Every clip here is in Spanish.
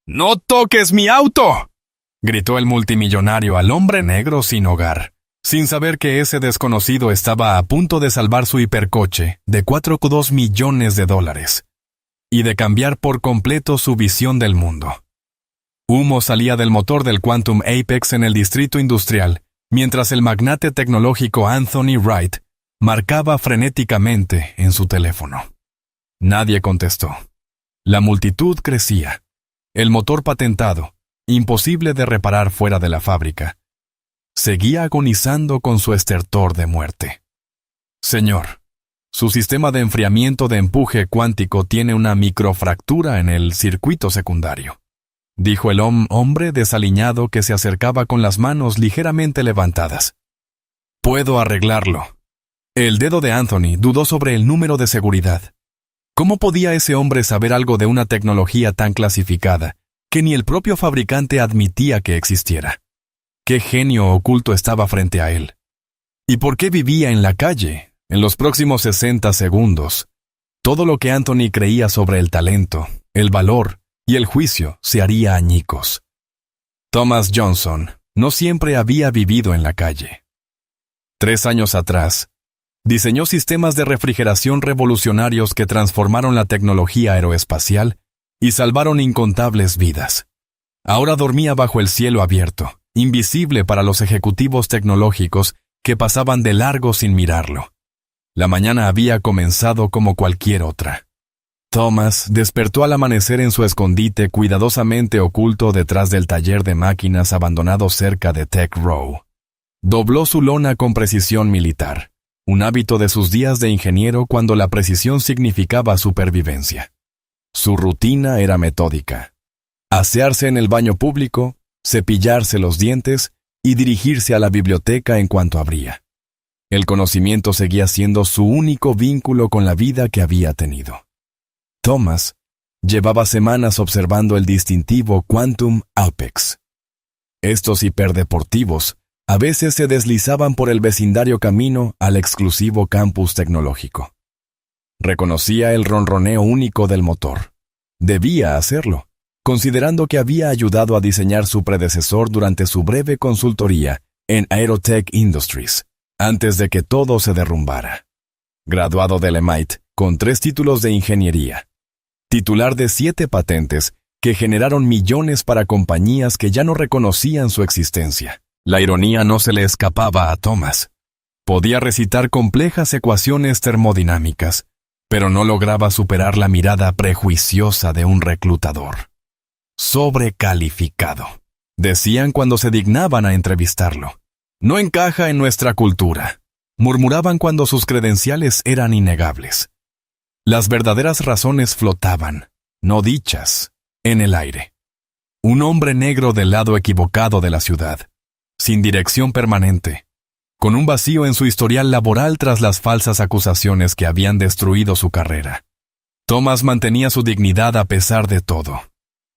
¡No toques mi auto!, gritó el multimillonario al hombre negro sin hogar, sin saber que ese desconocido estaba a punto de salvar su hipercoche de $4,2 millones y de cambiar por completo su visión del mundo. Humo salía del motor del Quantum Apex en el distrito industrial, mientras el magnate tecnológico Anthony Wright marcaba frenéticamente en su teléfono. Nadie contestó. La multitud crecía. El motor patentado, imposible de reparar fuera de la fábrica, seguía agonizando con su estertor de muerte. Señor, su sistema de enfriamiento de empuje cuántico tiene una microfractura en el circuito secundario, dijo el hombre desaliñado que se acercaba con las manos ligeramente levantadas. Puedo arreglarlo. El dedo de Anthony dudó sobre el número de seguridad. ¿Cómo podía ese hombre saber algo de una tecnología tan clasificada que ni el propio fabricante admitía que existiera? ¿Qué genio oculto estaba frente a él? ¿Y por qué vivía en la calle? En los próximos 60 segundos, todo lo que Anthony creía sobre el talento, el valor y el juicio se haría añicos. Thomas Johnson no siempre había vivido en la calle. 3 años atrás, diseñó sistemas de refrigeración revolucionarios que transformaron la tecnología aeroespacial y salvaron incontables vidas. Ahora dormía bajo el cielo abierto, invisible para los ejecutivos tecnológicos que pasaban de largo sin mirarlo. La mañana había comenzado como cualquier otra. Thomas despertó al amanecer en su escondite cuidadosamente oculto detrás del taller de máquinas abandonado cerca de Tech Row. Dobló su lona con precisión militar, un hábito de sus días de ingeniero cuando la precisión significaba supervivencia. Su rutina era metódica: asearse en el baño público, cepillarse los dientes y dirigirse a la biblioteca en cuanto abría. El conocimiento seguía siendo su único vínculo con la vida que había tenido. Thomas llevaba semanas observando el distintivo Quantum Apex. Estos hiperdeportivos a veces se deslizaban por el vecindario camino al exclusivo campus tecnológico. Reconocía el ronroneo único del motor. Debía hacerlo, considerando que había ayudado a diseñar su predecesor durante su breve consultoría en Aerotech Industries, antes de que todo se derrumbara. Graduado del MIT con 3 títulos de ingeniería. Titular de 7 patentes que generaron millones para compañías que ya no reconocían su existencia. La ironía no se le escapaba a Thomas. Podía recitar complejas ecuaciones termodinámicas, pero no lograba superar la mirada prejuiciosa de un reclutador. Sobrecalificado, decían cuando se dignaban a entrevistarlo. No encaja en nuestra cultura, murmuraban cuando sus credenciales eran innegables. Las verdaderas razones flotaban, no dichas, en el aire. Un hombre negro del lado equivocado de la ciudad, sin dirección permanente, con un vacío en su historial laboral tras las falsas acusaciones que habían destruido su carrera. Thomas mantenía su dignidad a pesar de todo.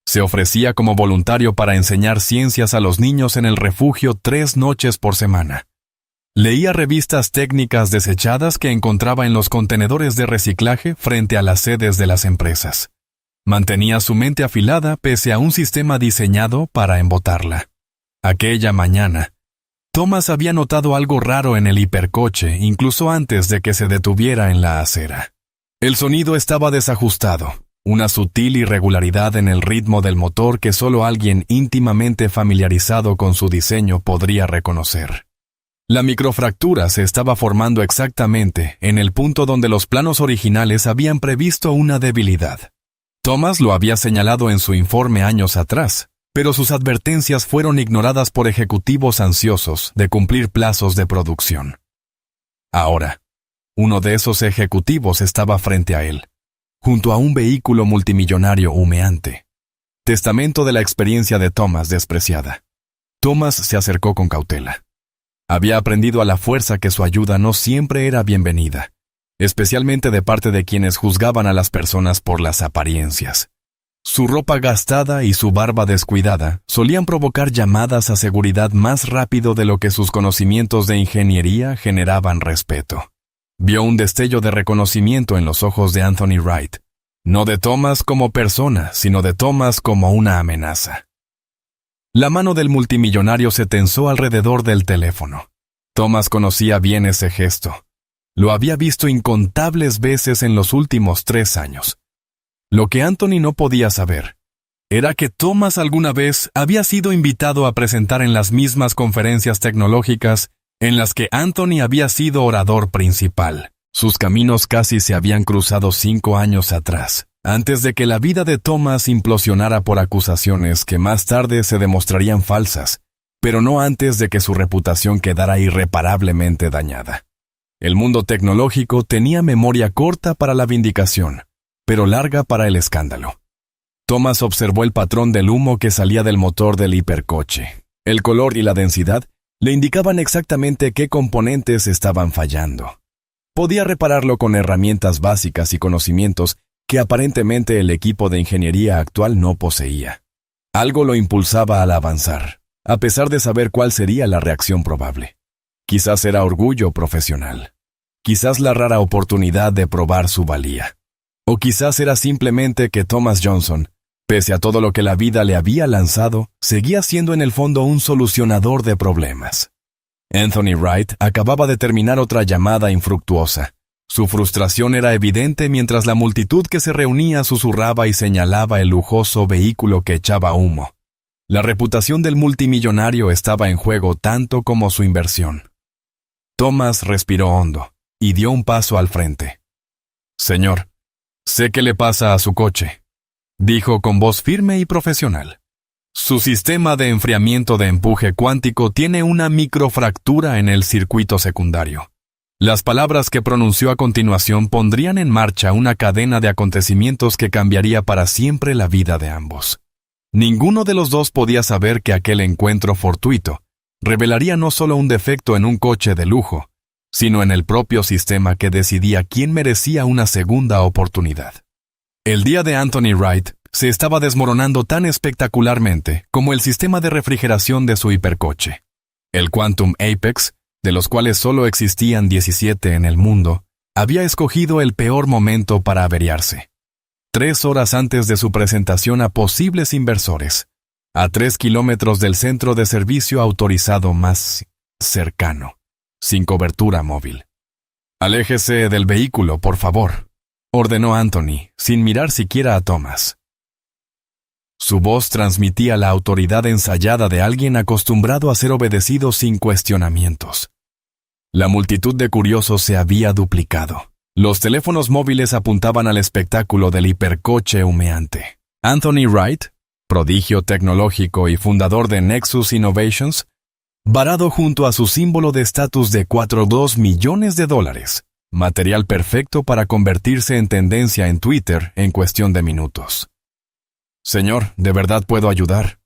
Se ofrecía como voluntario para enseñar ciencias a los niños en el refugio 3 noches por semana. Leía revistas técnicas desechadas que encontraba en los contenedores de reciclaje frente a las sedes de las empresas. Mantenía su mente afilada pese a un sistema diseñado para embotarla. Aquella mañana, Thomas había notado algo raro en el hipercoche incluso antes de que se detuviera en la acera. El sonido estaba desajustado, una sutil irregularidad en el ritmo del motor que solo alguien íntimamente familiarizado con su diseño podría reconocer. La microfractura se estaba formando exactamente en el punto donde los planos originales habían previsto una debilidad. Thomas lo había señalado en su informe años atrás, pero sus advertencias fueron ignoradas por ejecutivos ansiosos de cumplir plazos de producción. Ahora, uno de esos ejecutivos estaba frente a él, junto a un vehículo multimillonario humeante. Testamento de la experiencia de Thomas despreciada. Thomas se acercó con cautela. Había aprendido a la fuerza que su ayuda no siempre era bienvenida, especialmente de parte de quienes juzgaban a las personas por las apariencias. Su ropa gastada y su barba descuidada solían provocar llamadas a seguridad más rápido de lo que sus conocimientos de ingeniería generaban respeto. Vio un destello de reconocimiento en los ojos de Anthony Wright, No de Thomas como persona, sino de Thomas como una amenaza. La mano del multimillonario se tensó alrededor del teléfono. Thomas conocía bien ese gesto. Lo había visto incontables veces en los últimos 3 años. Lo que Anthony no podía saber era que Thomas alguna vez había sido invitado a presentar en las mismas conferencias tecnológicas en las que Anthony había sido orador principal. Sus caminos casi se habían cruzado 5 años atrás, antes de que la vida de Thomas implosionara por acusaciones que más tarde se demostrarían falsas, pero no antes de que su reputación quedara irreparablemente dañada. El mundo tecnológico tenía memoria corta para la vindicación, pero larga para el escándalo. Thomas observó el patrón del humo que salía del motor del hipercoche. El color y la densidad le indicaban exactamente qué componentes estaban fallando. Podía repararlo con herramientas básicas y conocimientos que aparentemente el equipo de ingeniería actual no poseía. Algo lo impulsaba al avanzar, a pesar de saber cuál sería la reacción probable. Quizás era orgullo profesional. Quizás la rara oportunidad de probar su valía. O quizás era simplemente que Thomas Johnson, pese a todo lo que la vida le había lanzado, seguía siendo en el fondo un solucionador de problemas. Anthony Wright acababa de terminar otra llamada infructuosa. Su frustración era evidente mientras la multitud que se reunía susurraba y señalaba el lujoso vehículo que echaba humo. La reputación del multimillonario estaba en juego tanto como su inversión. Thomas respiró hondo y dio un paso al frente. «Señor, sé qué le pasa a su coche», dijo con voz firme y profesional. «Su sistema de enfriamiento de empuje cuántico tiene una microfractura en el circuito secundario». Las palabras que pronunció a continuación pondrían en marcha una cadena de acontecimientos que cambiaría para siempre la vida de ambos. Ninguno de los dos podía saber que aquel encuentro fortuito revelaría no solo un defecto en un coche de lujo, sino en el propio sistema que decidía quién merecía una segunda oportunidad. El día de Anthony Wright se estaba desmoronando tan espectacularmente como el sistema de refrigeración de su hipercoche. El Quantum Apex, de los cuales solo existían 17 en el mundo, había escogido el peor momento para averiarse. 3 horas antes de su presentación a posibles inversores, a 3 kilómetros del centro de servicio autorizado más cercano, sin cobertura móvil. «Aléjese del vehículo, por favor», ordenó Anthony, sin mirar siquiera a Thomas. Su voz transmitía la autoridad ensayada de alguien acostumbrado a ser obedecido sin cuestionamientos. La multitud de curiosos se había duplicado. Los teléfonos móviles apuntaban al espectáculo del hipercoche humeante. Anthony Wright, prodigio tecnológico y fundador de Nexus Innovations, varado junto a su símbolo de estatus de $4.2 millones, material perfecto para convertirse en tendencia en Twitter en cuestión de minutos. «Señor, ¿de verdad puedo ayudar?»,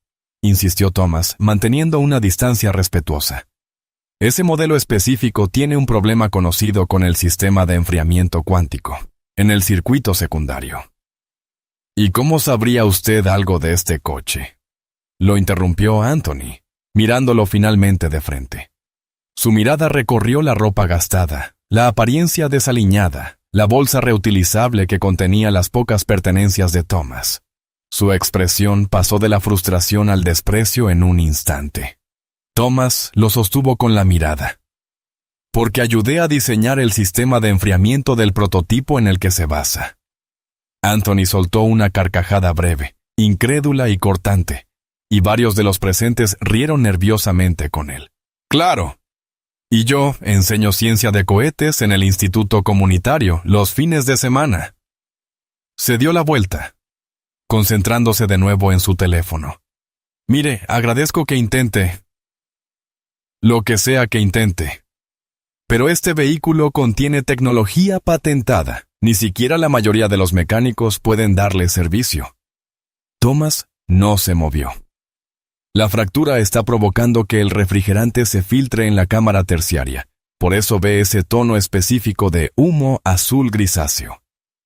insistió Thomas, manteniendo una distancia respetuosa. Ese modelo específico tiene un problema conocido con el sistema de enfriamiento cuántico, en el circuito secundario. «¿Y cómo sabría usted algo de este coche?», lo interrumpió Anthony, mirándolo finalmente de frente. Su mirada recorrió la ropa gastada, la apariencia desaliñada, la bolsa reutilizable que contenía las pocas pertenencias de Thomas. Su expresión pasó de la frustración al desprecio en un instante. Thomas lo sostuvo con la mirada. «Porque ayudé a diseñar el sistema de enfriamiento del prototipo en el que se basa». Anthony soltó una carcajada breve, incrédula y cortante, y varios de los presentes rieron nerviosamente con él. «Claro. Y yo enseño ciencia de cohetes en el instituto comunitario los fines de semana». Se dio la vuelta, concentrándose de nuevo en su teléfono. «Mire, agradezco que intente lo que sea que intente. Pero este vehículo contiene tecnología patentada. Ni siquiera la mayoría de los mecánicos pueden darle servicio». Thomas no se movió. «La fractura está provocando que el refrigerante se filtre en la cámara terciaria. Por eso ve ese tono específico de humo azul grisáceo.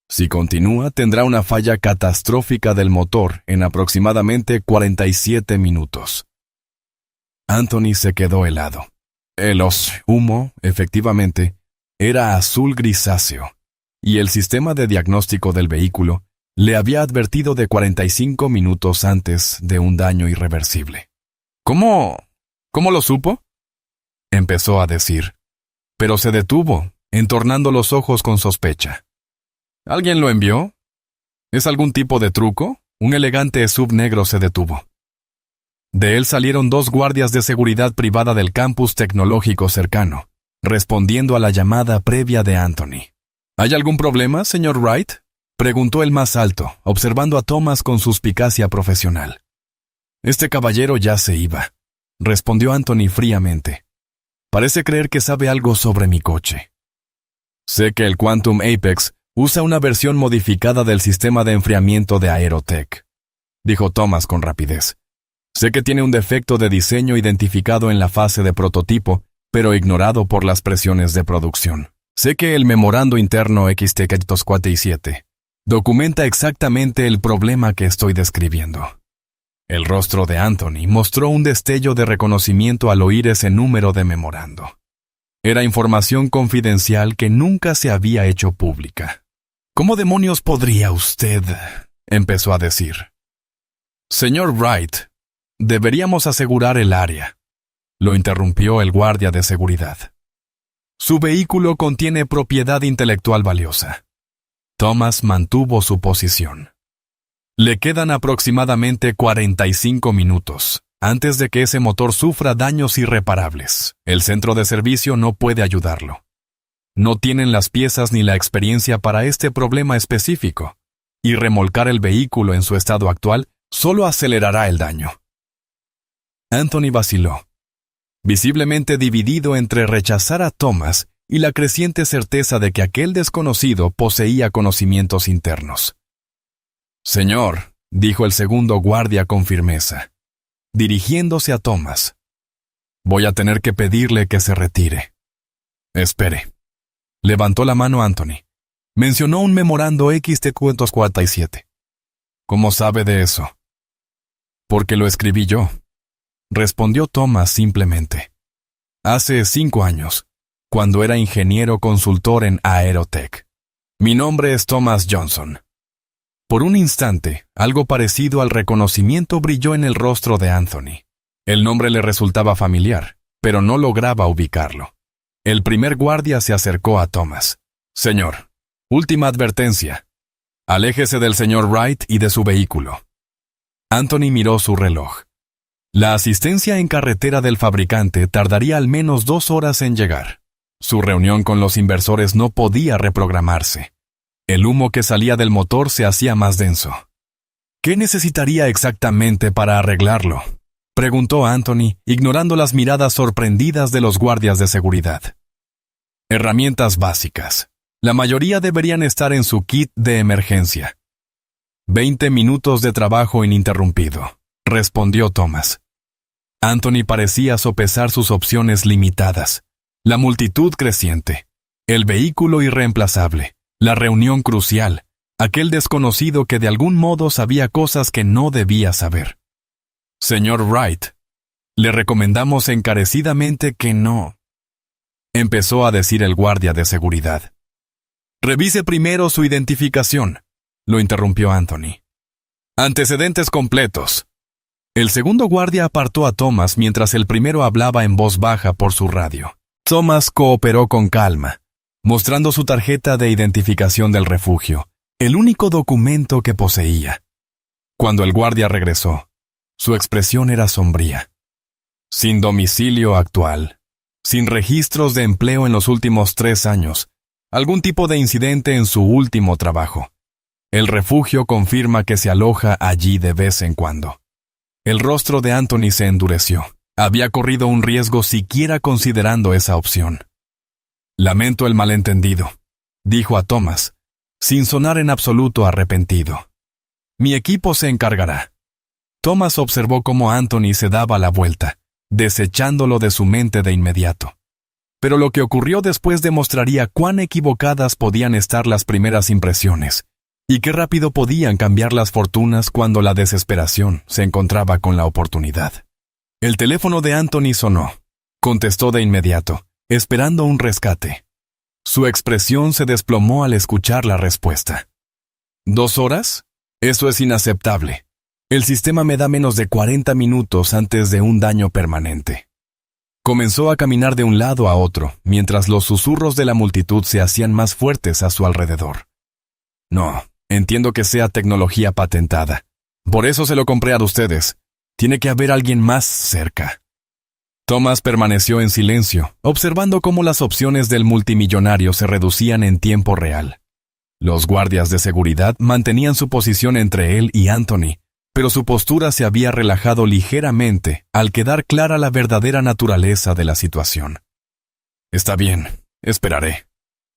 Si continúa, tendrá una falla catastrófica del motor en aproximadamente 47 minutos. Anthony se quedó helado. El humo, efectivamente, era azul grisáceo, y el sistema de diagnóstico del vehículo Le había advertido de 45 minutos antes de un daño irreversible. ¿Cómo lo supo? Empezó a decir, pero se detuvo, entornando los ojos con sospecha. ¿Alguien lo envió? ¿Es algún tipo de truco? Un elegante SUV negro se detuvo. De él salieron 2 guardias de seguridad privada del campus tecnológico cercano, respondiendo a la llamada previa de Anthony. ¿Hay algún problema, señor Wright?, preguntó el más alto, observando a Thomas con suspicacia profesional. Este caballero ya se iba, respondió Anthony fríamente. Parece creer que sabe algo sobre mi coche. Sé que el Quantum Apex usa una versión modificada del sistema de enfriamiento de Aerotech, dijo Thomas con rapidez. Sé que tiene un defecto de diseño identificado en la fase de prototipo, pero ignorado por las presiones de producción. Sé que el memorando interno XT-547 documenta exactamente el problema que estoy describiendo. El rostro de Anthony mostró un destello de reconocimiento al oír ese número de memorando. Era información confidencial que nunca se había hecho pública. ¿Cómo demonios podría usted? Empezó a decir. Señor Wright, deberíamos asegurar el área, lo interrumpió el guardia de seguridad. Su vehículo contiene propiedad intelectual valiosa. Thomas mantuvo su posición. Le quedan aproximadamente 45 minutos antes de que ese motor sufra daños irreparables. El centro de servicio no puede ayudarlo. No tienen las piezas ni la experiencia para este problema específico, y remolcar el vehículo en su estado actual solo acelerará el daño. Anthony vaciló, visiblemente dividido entre rechazar a Thomas y la creciente certeza de que aquel desconocido poseía conocimientos internos. Señor, dijo el segundo guardia con firmeza, dirigiéndose a Thomas. Voy a tener que pedirle que se retire. Espere. Levantó la mano Anthony. Mencionó un memorando XT-547. ¿Cómo sabe de eso? Porque lo escribí yo, respondió Thomas simplemente. Hace 5 años, cuando era ingeniero consultor en Aerotech. Mi nombre es Thomas Johnson. Por un instante, algo parecido al reconocimiento brilló en el rostro de Anthony. El nombre le resultaba familiar, pero no lograba ubicarlo. El primer guardia se acercó a Thomas. Señor, última advertencia. Aléjese del señor Wright y de su vehículo. Anthony miró su reloj. La asistencia en carretera del fabricante tardaría al menos 2 horas en llegar. Su reunión con los inversores no podía reprogramarse. El humo que salía del motor se hacía más denso. ¿Qué necesitaría exactamente para arreglarlo?, preguntó Anthony, ignorando las miradas sorprendidas de los guardias de seguridad. Herramientas básicas. La mayoría deberían estar en su kit de emergencia. 20 minutos de trabajo ininterrumpido, respondió Thomas. Anthony parecía sopesar sus opciones limitadas. La multitud creciente. El vehículo irreemplazable. La reunión crucial. Aquel desconocido que de algún modo sabía cosas que no debía saber. Señor Wright, le recomendamos encarecidamente que no. Empezó a decir el guardia de seguridad. Revise primero su identificación, lo interrumpió Anthony. Antecedentes completos. El segundo guardia apartó a Thomas mientras el primero hablaba en voz baja por su radio. Thomas cooperó con calma, mostrando su tarjeta de identificación del refugio, el único documento que poseía. Cuando el guardia regresó, su expresión era sombría. Sin domicilio actual, sin registros de empleo en los últimos 3 años, algún tipo de incidente en su último trabajo. El refugio confirma que se aloja allí de vez en cuando. El rostro de Anthony se endureció. Había corrido un riesgo siquiera considerando esa opción. Lamento el malentendido, dijo a Thomas, sin sonar en absoluto arrepentido. Mi equipo se encargará. Thomas observó cómo Anthony se daba la vuelta, desechándolo de su mente de inmediato. Pero lo que ocurrió después demostraría cuán equivocadas podían estar las primeras impresiones, y qué rápido podían cambiar las fortunas cuando la desesperación se encontraba con la oportunidad. El teléfono de Anthony sonó. Contestó de inmediato, esperando un rescate. Su expresión se desplomó al escuchar la respuesta. ¿2 horas? Eso es inaceptable. El sistema me da menos de 40 minutos antes de un daño permanente. Comenzó a caminar de un lado a otro, mientras los susurros de la multitud se hacían más fuertes a su alrededor. No, entiendo que sea tecnología patentada. Por eso se lo compré a ustedes. Tiene que haber alguien más cerca. Thomas permaneció en silencio, observando cómo las opciones del multimillonario se reducían en tiempo real. Los guardias de seguridad mantenían su posición entre él y Anthony, pero su postura se había relajado ligeramente al quedar clara la verdadera naturaleza de la situación. «Está bien, esperaré»,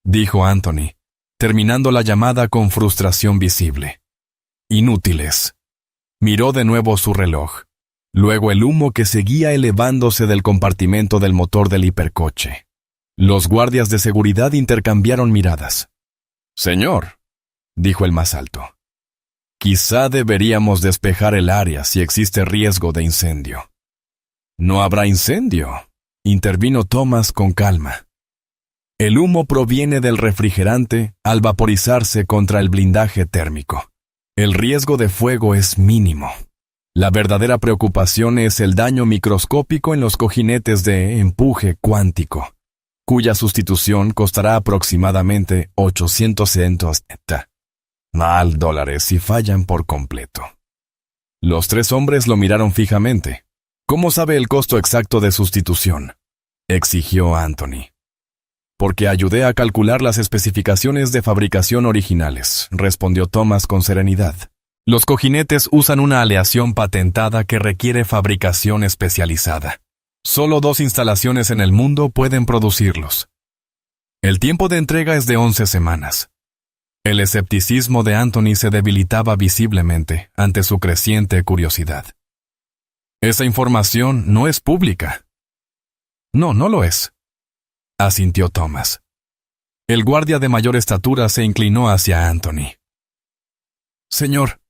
dijo Anthony, terminando la llamada con frustración visible. «Inútiles». Miró de nuevo su reloj, luego el humo que seguía elevándose del compartimento del motor del hipercoche. Los guardias de seguridad intercambiaron miradas. «Señor», dijo el más alto, «quizá deberíamos despejar el área si existe riesgo de incendio». «No habrá incendio», intervino Thomas con calma. «El humo proviene del refrigerante al vaporizarse contra el blindaje térmico. El riesgo de fuego es mínimo. La verdadera preocupación es el daño microscópico en los cojinetes de empuje cuántico, cuya sustitución costará aproximadamente $800 si fallan por completo». Los 3 hombres lo miraron fijamente. «¿Cómo sabe el costo exacto de sustitución?», exigió Anthony. «Porque ayudé a calcular las especificaciones de fabricación originales», respondió Thomas con serenidad. «Los cojinetes usan una aleación patentada que requiere fabricación especializada. Solo 2 instalaciones en el mundo pueden producirlos. El tiempo de entrega es de 11 semanas. El escepticismo de Anthony se debilitaba visiblemente ante su creciente curiosidad. «Esa información no es pública». «No, no lo es», asintió Thomas. El guardia de mayor estatura se inclinó hacia Anthony. «Señor,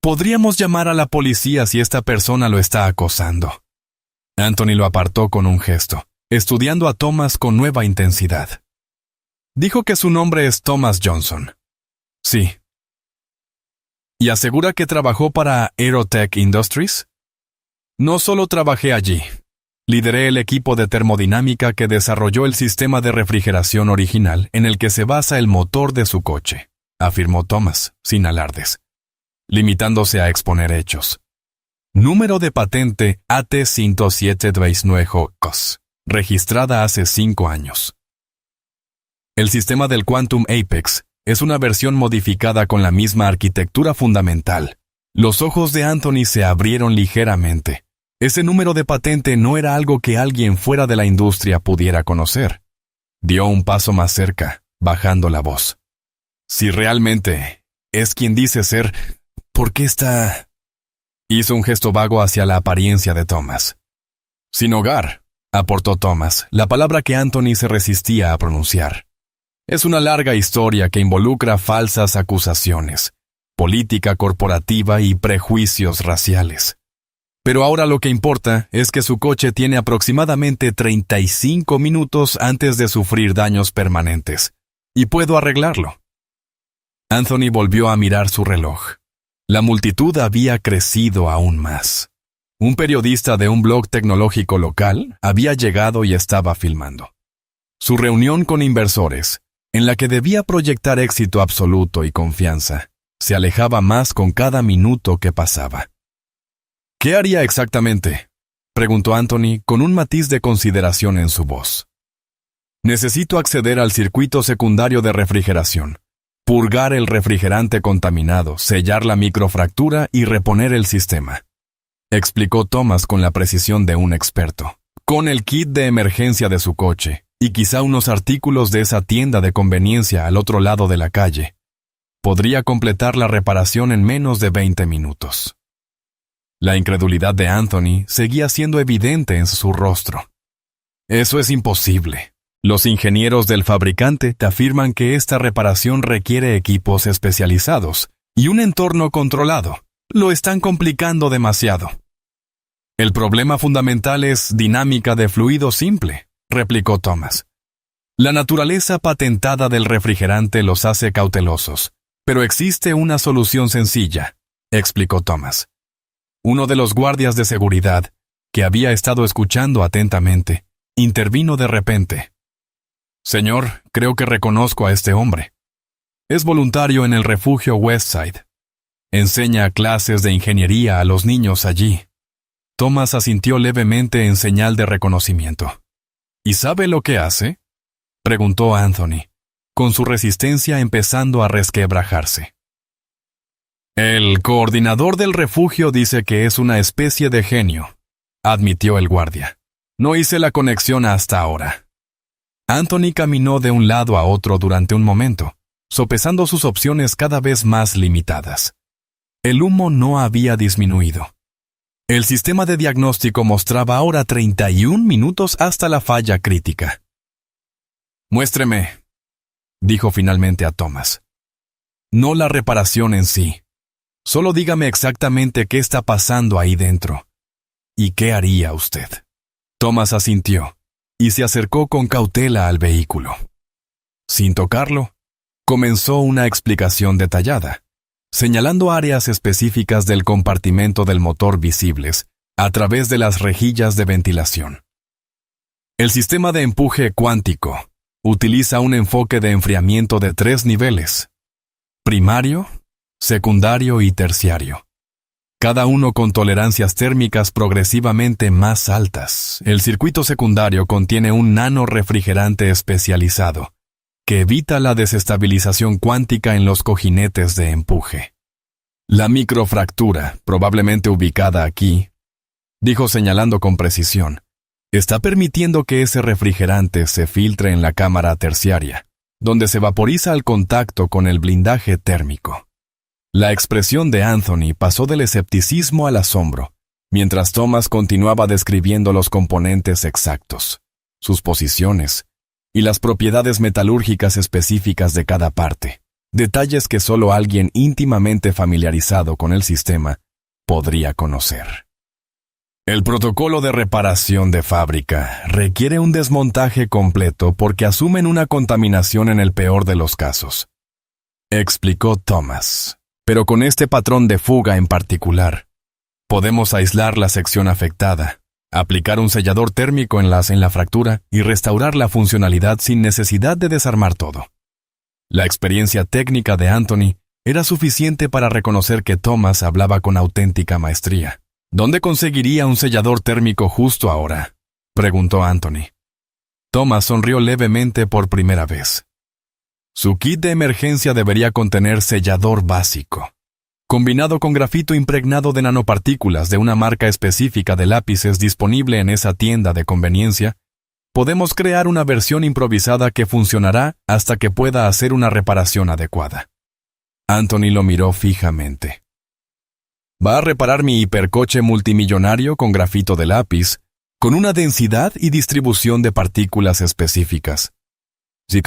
podríamos llamar a la policía si esta persona lo está acosando». Anthony lo apartó con un gesto, estudiando a Thomas con nueva intensidad. «Dijo que su nombre es Thomas Johnson». «Sí». «¿Y asegura que trabajó para Aerotech Industries?» «No solo trabajé allí. Lideré el equipo de termodinámica que desarrolló el sistema de refrigeración original en el que se basa el motor de su coche», afirmó Thomas, sin alardes, limitándose a exponer hechos. Número de patente AT-107-COS, registrada hace 5 años. El sistema del Quantum Apex es una versión modificada con la misma arquitectura fundamental. Los ojos de Anthony se abrieron ligeramente. Ese número de patente no era algo que alguien fuera de la industria pudiera conocer. Dio un paso más cerca, bajando la voz. «Si realmente es quien dice ser, ¿por qué está...?» Hizo un gesto vago hacia la apariencia de Thomas. «Sin hogar», aportó Thomas, la palabra que Anthony se resistía a pronunciar. «Es una larga historia que involucra falsas acusaciones, política corporativa y prejuicios raciales. Pero ahora lo que importa es que su coche tiene aproximadamente 35 minutos antes de sufrir daños permanentes, y puedo arreglarlo». Anthony volvió a mirar su reloj. La multitud había crecido aún más. Un periodista de un blog tecnológico local había llegado y estaba filmando. Su reunión con inversores, en la que debía proyectar éxito absoluto y confianza, se alejaba más con cada minuto que pasaba. «¿Qué haría exactamente?», preguntó Anthony con un matiz de consideración en su voz. «Necesito acceder al circuito secundario de refrigeración, purgar el refrigerante contaminado, sellar la microfractura y reponer el sistema», explicó Thomas con la precisión de un experto. «Con el kit de emergencia de su coche y quizá unos artículos de esa tienda de conveniencia al otro lado de la calle, podría completar la reparación en menos de 20 minutos». La incredulidad de Anthony seguía siendo evidente en su rostro. «Eso es imposible. Los ingenieros del fabricante te afirman que esta reparación requiere equipos especializados y un entorno controlado. Lo están complicando demasiado». «El problema fundamental es dinámica de fluido simple», replicó Thomas. «La naturaleza patentada del refrigerante los hace cautelosos, Pero existe una solución sencilla, explicó Thomas. Uno de los guardias de seguridad, que había estado escuchando atentamente, intervino de repente. Señor, creo que reconozco a este hombre. Es voluntario en el refugio Westside. Enseña clases de ingeniería a los niños allí. Thomas asintió levemente en señal de reconocimiento. ¿Y sabe lo que hace?, preguntó Anthony, con su resistencia empezando a resquebrajarse. El coordinador del refugio dice que es una especie de genio, admitió el guardia. No hice la conexión hasta ahora. Anthony caminó de un lado a otro durante un momento, sopesando sus opciones cada vez más limitadas. El humo no había disminuido. El sistema de diagnóstico mostraba ahora 31 minutos hasta la falla crítica. Muéstreme, dijo finalmente a Thomas. No la reparación en sí. Solo dígame exactamente qué está pasando ahí dentro. ¿Y qué haría usted? Thomas asintió y se acercó con cautela al vehículo. Sin tocarlo, comenzó una explicación detallada, señalando áreas específicas del compartimento del motor visibles a través de las rejillas de ventilación. El sistema de empuje cuántico utiliza un enfoque de enfriamiento de 3 niveles: primario, secundario y terciario. Cada uno con tolerancias térmicas progresivamente más altas. El circuito secundario contiene un nanorefrigerante especializado que evita la desestabilización cuántica en los cojinetes de empuje. La microfractura, probablemente ubicada aquí, dijo señalando con precisión, está permitiendo que ese refrigerante se filtre en la cámara terciaria, donde se vaporiza al contacto con el blindaje térmico. La expresión de Anthony pasó del escepticismo al asombro, mientras Thomas continuaba describiendo los componentes exactos, sus posiciones y las propiedades metalúrgicas específicas de cada parte, detalles que solo alguien íntimamente familiarizado con el sistema podría conocer. El protocolo de reparación de fábrica requiere un desmontaje completo porque asumen una contaminación en el peor de los casos, explicó Thomas. Pero con este patrón de fuga en particular, podemos aislar la sección afectada, aplicar un sellador térmico en la fractura y restaurar la funcionalidad sin necesidad de desarmar todo. La experiencia técnica de Anthony era suficiente para reconocer que Thomas hablaba con auténtica maestría. ¿Dónde conseguiría un sellador térmico justo ahora?, preguntó Anthony. Thomas sonrió levemente por primera vez. Su kit de emergencia debería contener sellador básico, combinado con grafito impregnado de nanopartículas de una marca específica de lápices disponible en esa tienda de conveniencia. Podemos crear una versión improvisada que funcionará hasta que pueda hacer una reparación adecuada. Anthony lo miró fijamente. ¿Va a reparar mi hipercoche multimillonario con grafito de lápiz, con una densidad y distribución de partículas específicas? Sí,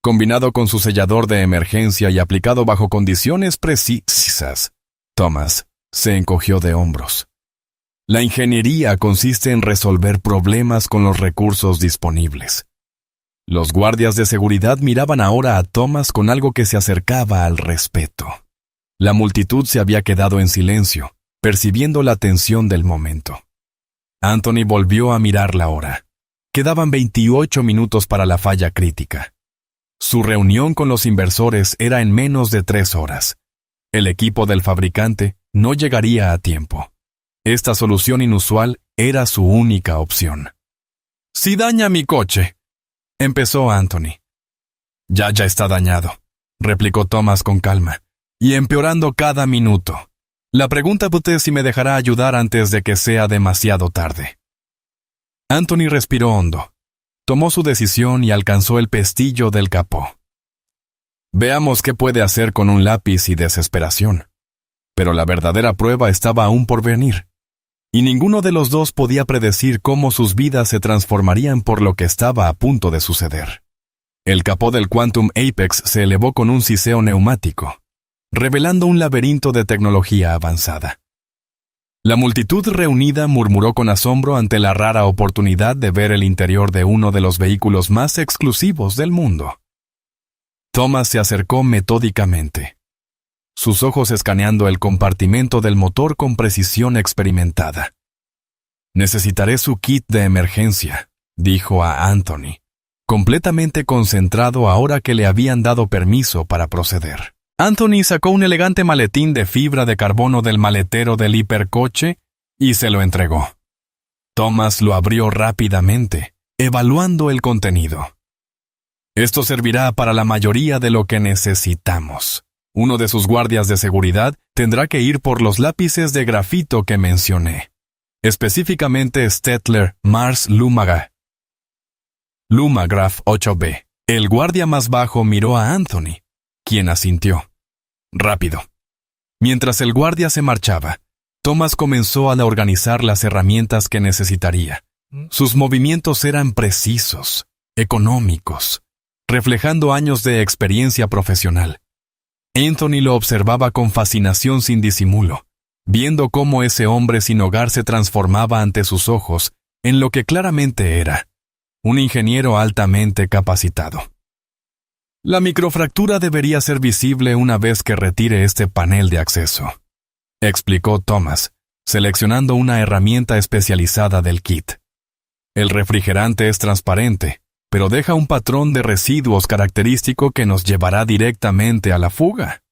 combinado con su sellador de emergencia y aplicado bajo condiciones precisas. Thomas se encogió de hombros. La ingeniería consiste en resolver problemas con los recursos disponibles. Los guardias de seguridad miraban ahora a Thomas con algo que se acercaba al respeto. La multitud se había quedado en silencio, percibiendo la tensión del momento. Anthony volvió a mirar la hora. Quedaban 28 minutos para la falla crítica. Su reunión con los inversores era en menos de 3 horas. El equipo del fabricante no llegaría a tiempo. Esta solución inusual era su única opción. «Si daña mi coche», empezó Anthony. Ya está dañado», replicó Thomas con calma, «y empeorando cada minuto. La pregunta es si me dejará ayudar antes de que sea demasiado tarde». Anthony respiró hondo. Tomó su decisión y alcanzó el pestillo del capó. Veamos qué puede hacer con un lápiz y desesperación. Pero la verdadera prueba estaba aún por venir. Y ninguno de los dos podía predecir cómo sus vidas se transformarían por lo que estaba a punto de suceder. El capó del Quantum Apex se elevó con un siseo neumático, revelando un laberinto de tecnología avanzada. La multitud reunida murmuró con asombro ante la rara oportunidad de ver el interior de uno de los vehículos más exclusivos del mundo. Thomas se acercó metódicamente, sus ojos escaneando el compartimento del motor con precisión experimentada. «Necesitaré su kit de emergencia», dijo a Anthony, completamente concentrado ahora que le habían dado permiso para proceder. Anthony sacó un elegante maletín de fibra de carbono del maletero del hipercoche y se lo entregó. Thomas lo abrió rápidamente, evaluando el contenido. «Esto servirá para la mayoría de lo que necesitamos. Uno de sus guardias de seguridad tendrá que ir por los lápices de grafito que mencioné. Específicamente Stettler Mars Lumagraph 8B. El guardia más bajo miró a Anthony, quien asintió. Rápido. Mientras el guardia se marchaba, Thomas comenzó a organizar las herramientas que necesitaría. Sus movimientos eran precisos, económicos, reflejando años de experiencia profesional. Anthony lo observaba con fascinación sin disimulo, viendo cómo ese hombre sin hogar se transformaba ante sus ojos en lo que claramente era, un ingeniero altamente capacitado. La microfractura debería ser visible una vez que retire este panel de acceso, explicó Thomas, seleccionando una herramienta especializada del kit. El refrigerante es transparente, pero deja un patrón de residuos característico que nos llevará directamente a la fuga.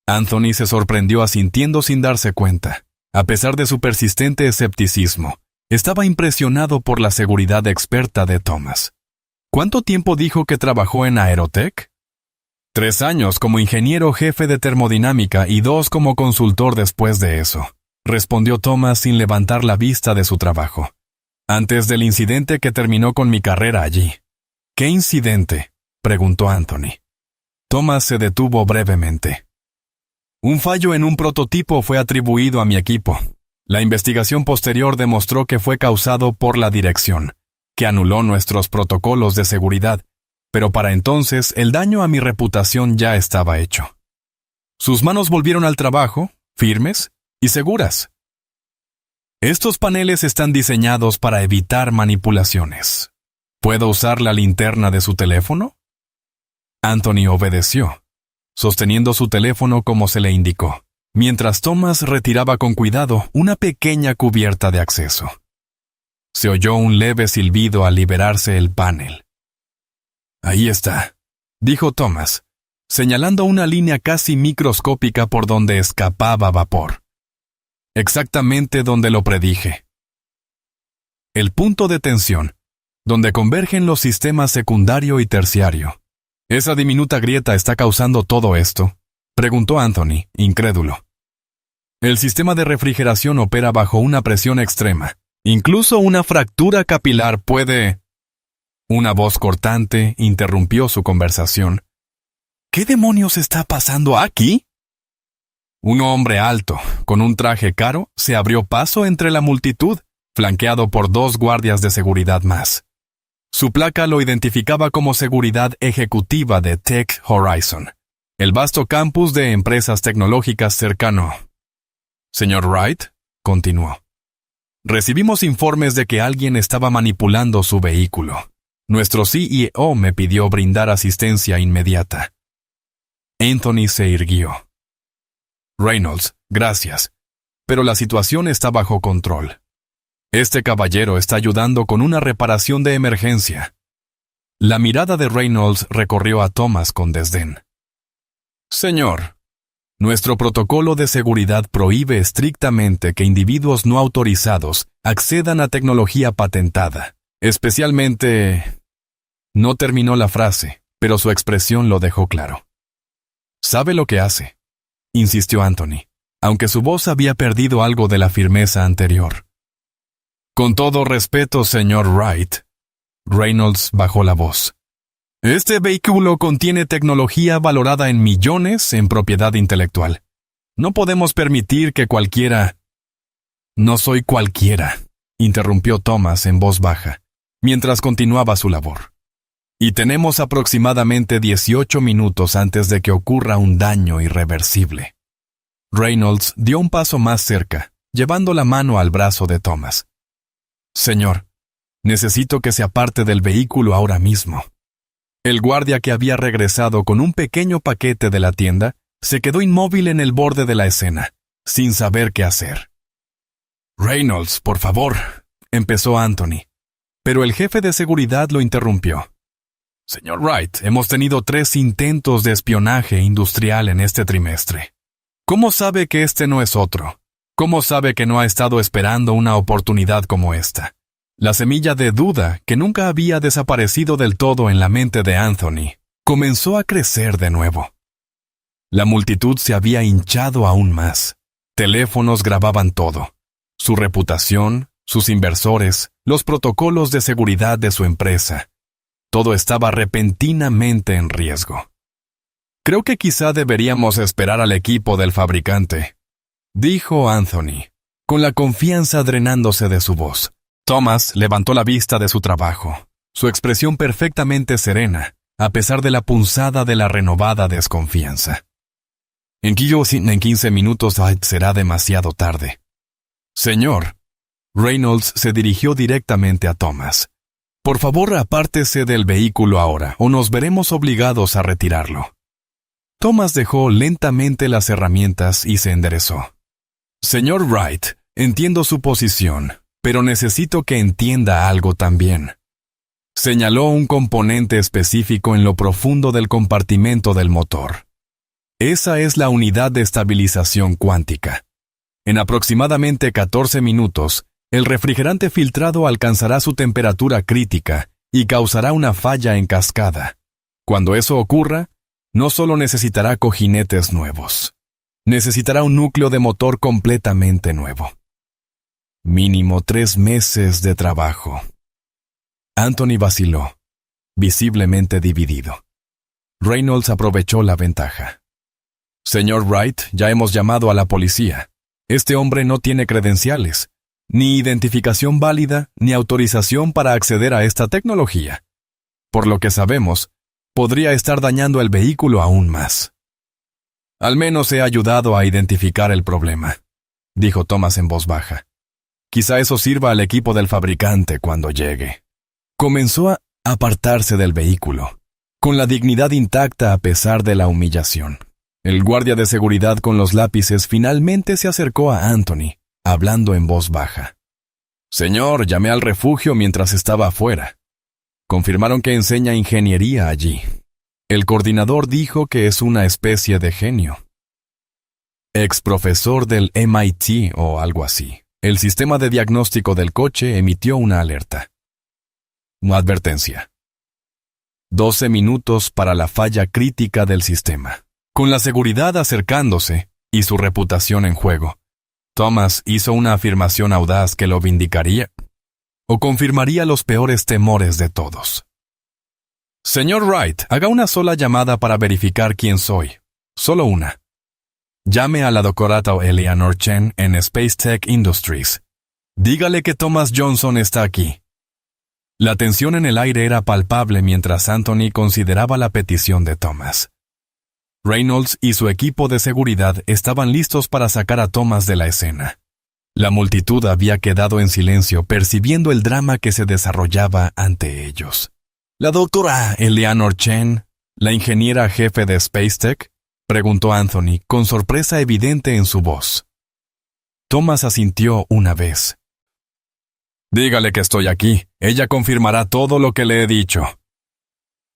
Anthony se sorprendió asintiendo sin darse cuenta. A pesar de su persistente escepticismo, estaba impresionado por la seguridad experta de Thomas. ¿Cuánto tiempo dijo que trabajó en Aerotech? 3 años como ingeniero jefe de termodinámica y 2 como consultor después de eso, respondió Thomas sin levantar la vista de su trabajo. Antes del incidente que terminó con mi carrera allí. ¿Qué incidente?, preguntó Anthony. Thomas se detuvo brevemente. Un fallo en un prototipo fue atribuido a mi equipo. La investigación posterior demostró que fue causado por la dirección, que anuló nuestros protocolos de seguridad, pero para entonces el daño a mi reputación ya estaba hecho. Sus manos volvieron al trabajo, firmes y seguras. Estos paneles están diseñados para evitar manipulaciones. ¿Puedo usar la linterna de su teléfono? Anthony obedeció, sosteniendo su teléfono como se le indicó, mientras Thomas retiraba con cuidado una pequeña cubierta de acceso. Se oyó un leve silbido al liberarse el panel. Ahí está, dijo Thomas, señalando una línea casi microscópica por donde escapaba vapor. Exactamente donde lo predije. El punto de tensión, donde convergen los sistemas secundario y terciario. ¿Esa diminuta grieta está causando todo esto?, preguntó Anthony, incrédulo. El sistema de refrigeración opera bajo una presión extrema. Incluso una fractura capilar puede... Una voz cortante interrumpió su conversación. ¿Qué demonios está pasando aquí? Un hombre alto, con un traje caro, se abrió paso entre la multitud, flanqueado por 2 guardias de seguridad más. Su placa lo identificaba como seguridad ejecutiva de Tech Horizon, el vasto campus de empresas tecnológicas cercano. Señor Wright, continuó. Recibimos informes de que alguien estaba manipulando su vehículo. Nuestro CEO me pidió brindar asistencia inmediata. Anthony se irguió. Reynolds, gracias, pero la situación está bajo control. Este caballero está ayudando con una reparación de emergencia. La mirada de Reynolds recorrió a Thomas con desdén. Señor, nuestro protocolo de seguridad prohíbe estrictamente que individuos no autorizados accedan a tecnología patentada, especialmente... No terminó la frase, pero su expresión lo dejó claro. ¿Sabe lo que hace?, insistió Anthony, aunque su voz había perdido algo de la firmeza anterior. Con todo respeto, señor Wright. Reynolds bajó la voz. Este vehículo contiene tecnología valorada en millones en propiedad intelectual. No podemos permitir que cualquiera... No soy cualquiera, interrumpió Thomas en voz baja, mientras continuaba su labor. Y tenemos aproximadamente 18 minutos antes de que ocurra un daño irreversible. Reynolds dio un paso más cerca, llevando la mano al brazo de Thomas. Señor, necesito que se aparte del vehículo ahora mismo. El guardia que había regresado con un pequeño paquete de la tienda se quedó inmóvil en el borde de la escena, sin saber qué hacer. «Reynolds, por favor», empezó Anthony, pero el jefe de seguridad lo interrumpió. «Señor Wright, hemos tenido 3 intentos de espionaje industrial en este trimestre. ¿Cómo sabe que este no es otro? ¿Cómo sabe que no ha estado esperando una oportunidad como esta?» La semilla de duda, que nunca había desaparecido del todo en la mente de Anthony, comenzó a crecer de nuevo. La multitud se había hinchado aún más. Teléfonos grababan todo: su reputación, sus inversores, los protocolos de seguridad de su empresa. Todo estaba repentinamente en riesgo. «Creo que quizá deberíamos esperar al equipo del fabricante», dijo Anthony, con la confianza drenándose de su voz. Thomas levantó la vista de su trabajo, su expresión perfectamente serena, a pesar de la punzada de la renovada desconfianza. En 15 minutos será demasiado tarde. «Señor», Reynolds se dirigió directamente a Thomas. «Por favor, apártese del vehículo ahora, o nos veremos obligados a retirarlo». Thomas dejó lentamente las herramientas y se enderezó. «Señor Wright, entiendo su posición, pero necesito que entienda algo también». Señaló un componente específico en lo profundo del compartimento del motor. «Esa es la unidad de estabilización cuántica. En aproximadamente 14 minutos, el refrigerante filtrado alcanzará su temperatura crítica y causará una falla en cascada. Cuando eso ocurra, no solo necesitará cojinetes nuevos, necesitará un núcleo de motor completamente nuevo. Mínimo 3 meses de trabajo». Anthony vaciló, visiblemente dividido. Reynolds aprovechó la ventaja. «Señor Wright, ya hemos llamado a la policía. Este hombre no tiene credenciales, ni identificación válida, ni autorización para acceder a esta tecnología. Por lo que sabemos, podría estar dañando el vehículo aún más». «Al menos he ayudado a identificar el problema», dijo Thomas en voz baja. «Quizá eso sirva al equipo del fabricante cuando llegue». Comenzó a apartarse del vehículo, con la dignidad intacta a pesar de la humillación. El guardia de seguridad con los lápices finalmente se acercó a Anthony, hablando en voz baja. «Señor, llamé al refugio mientras estaba afuera. Confirmaron que enseña ingeniería allí. El coordinador dijo que es una especie de genio. Ex profesor del MIT o algo así. El sistema de diagnóstico del coche emitió una alerta. Advertencia. 12 minutos para la falla crítica del sistema. Con la seguridad acercándose y su reputación en juego, Thomas hizo una afirmación audaz que lo vindicaría o confirmaría los peores temores de todos. «Señor Wright, haga una sola llamada para verificar quién soy. Solo una. Llame a la doctora Eleanor Chen en Space Tech Industries. Dígale que Thomas Johnson está aquí». La tensión en el aire era palpable mientras Anthony consideraba la petición de Thomas. Reynolds y su equipo de seguridad estaban listos para sacar a Thomas de la escena. La multitud había quedado en silencio percibiendo el drama que se desarrollaba ante ellos. «¿La doctora Eleanor Chen, la ingeniera jefe de SpaceTech?», preguntó Anthony con sorpresa evidente en su voz. Thomas asintió una vez. «Dígale que estoy aquí. Ella confirmará todo lo que le he dicho».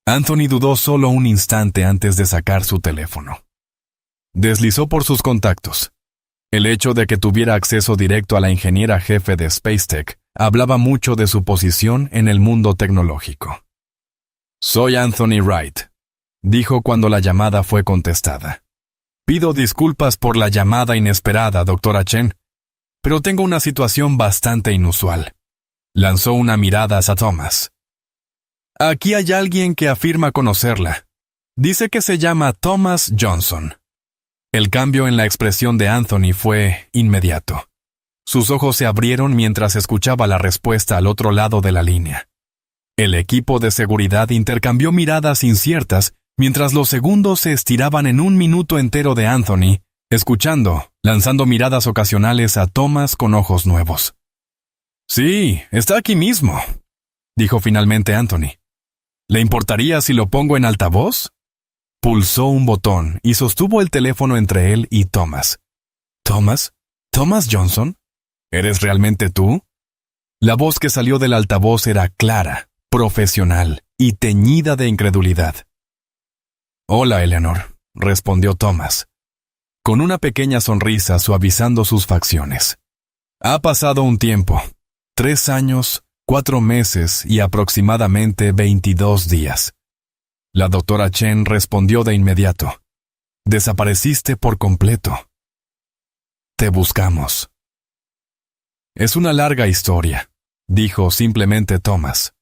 Anthony dudó solo un instante antes de sacar su teléfono. Deslizó por sus contactos. El hecho de que tuviera acceso directo a la ingeniera jefe de SpaceTech hablaba mucho de su posición en el mundo tecnológico. «Soy Anthony Wright», dijo cuando la llamada fue contestada. «Pido disculpas por la llamada inesperada, doctora Chen, pero tengo una situación bastante inusual». Lanzó una mirada a Thomas. «Aquí hay alguien que afirma conocerla. Dice que se llama Thomas Johnson». El cambio en la expresión de Anthony fue inmediato. Sus ojos se abrieron mientras escuchaba la respuesta al otro lado de la línea. El equipo de seguridad intercambió miradas inciertas mientras los segundos se estiraban en un minuto entero de Anthony, escuchando, lanzando miradas ocasionales a Thomas con ojos nuevos. «Sí, está aquí mismo», dijo finalmente Anthony. «¿Le importaría si lo pongo en altavoz?» Pulsó un botón y sostuvo el teléfono entre él y Thomas. ¿Thomas? ¿Thomas Johnson? ¿Eres realmente tú? La voz que salió del altavoz era clara, profesional y teñida de incredulidad. Hola, Eleanor, respondió Thomas, con una pequeña sonrisa suavizando sus facciones. Ha pasado un tiempo, 3 años, 4 meses y aproximadamente 22 días. La doctora Chen respondió de inmediato. Desapareciste por completo. Te buscamos. Es una larga historia, dijo simplemente Thomas.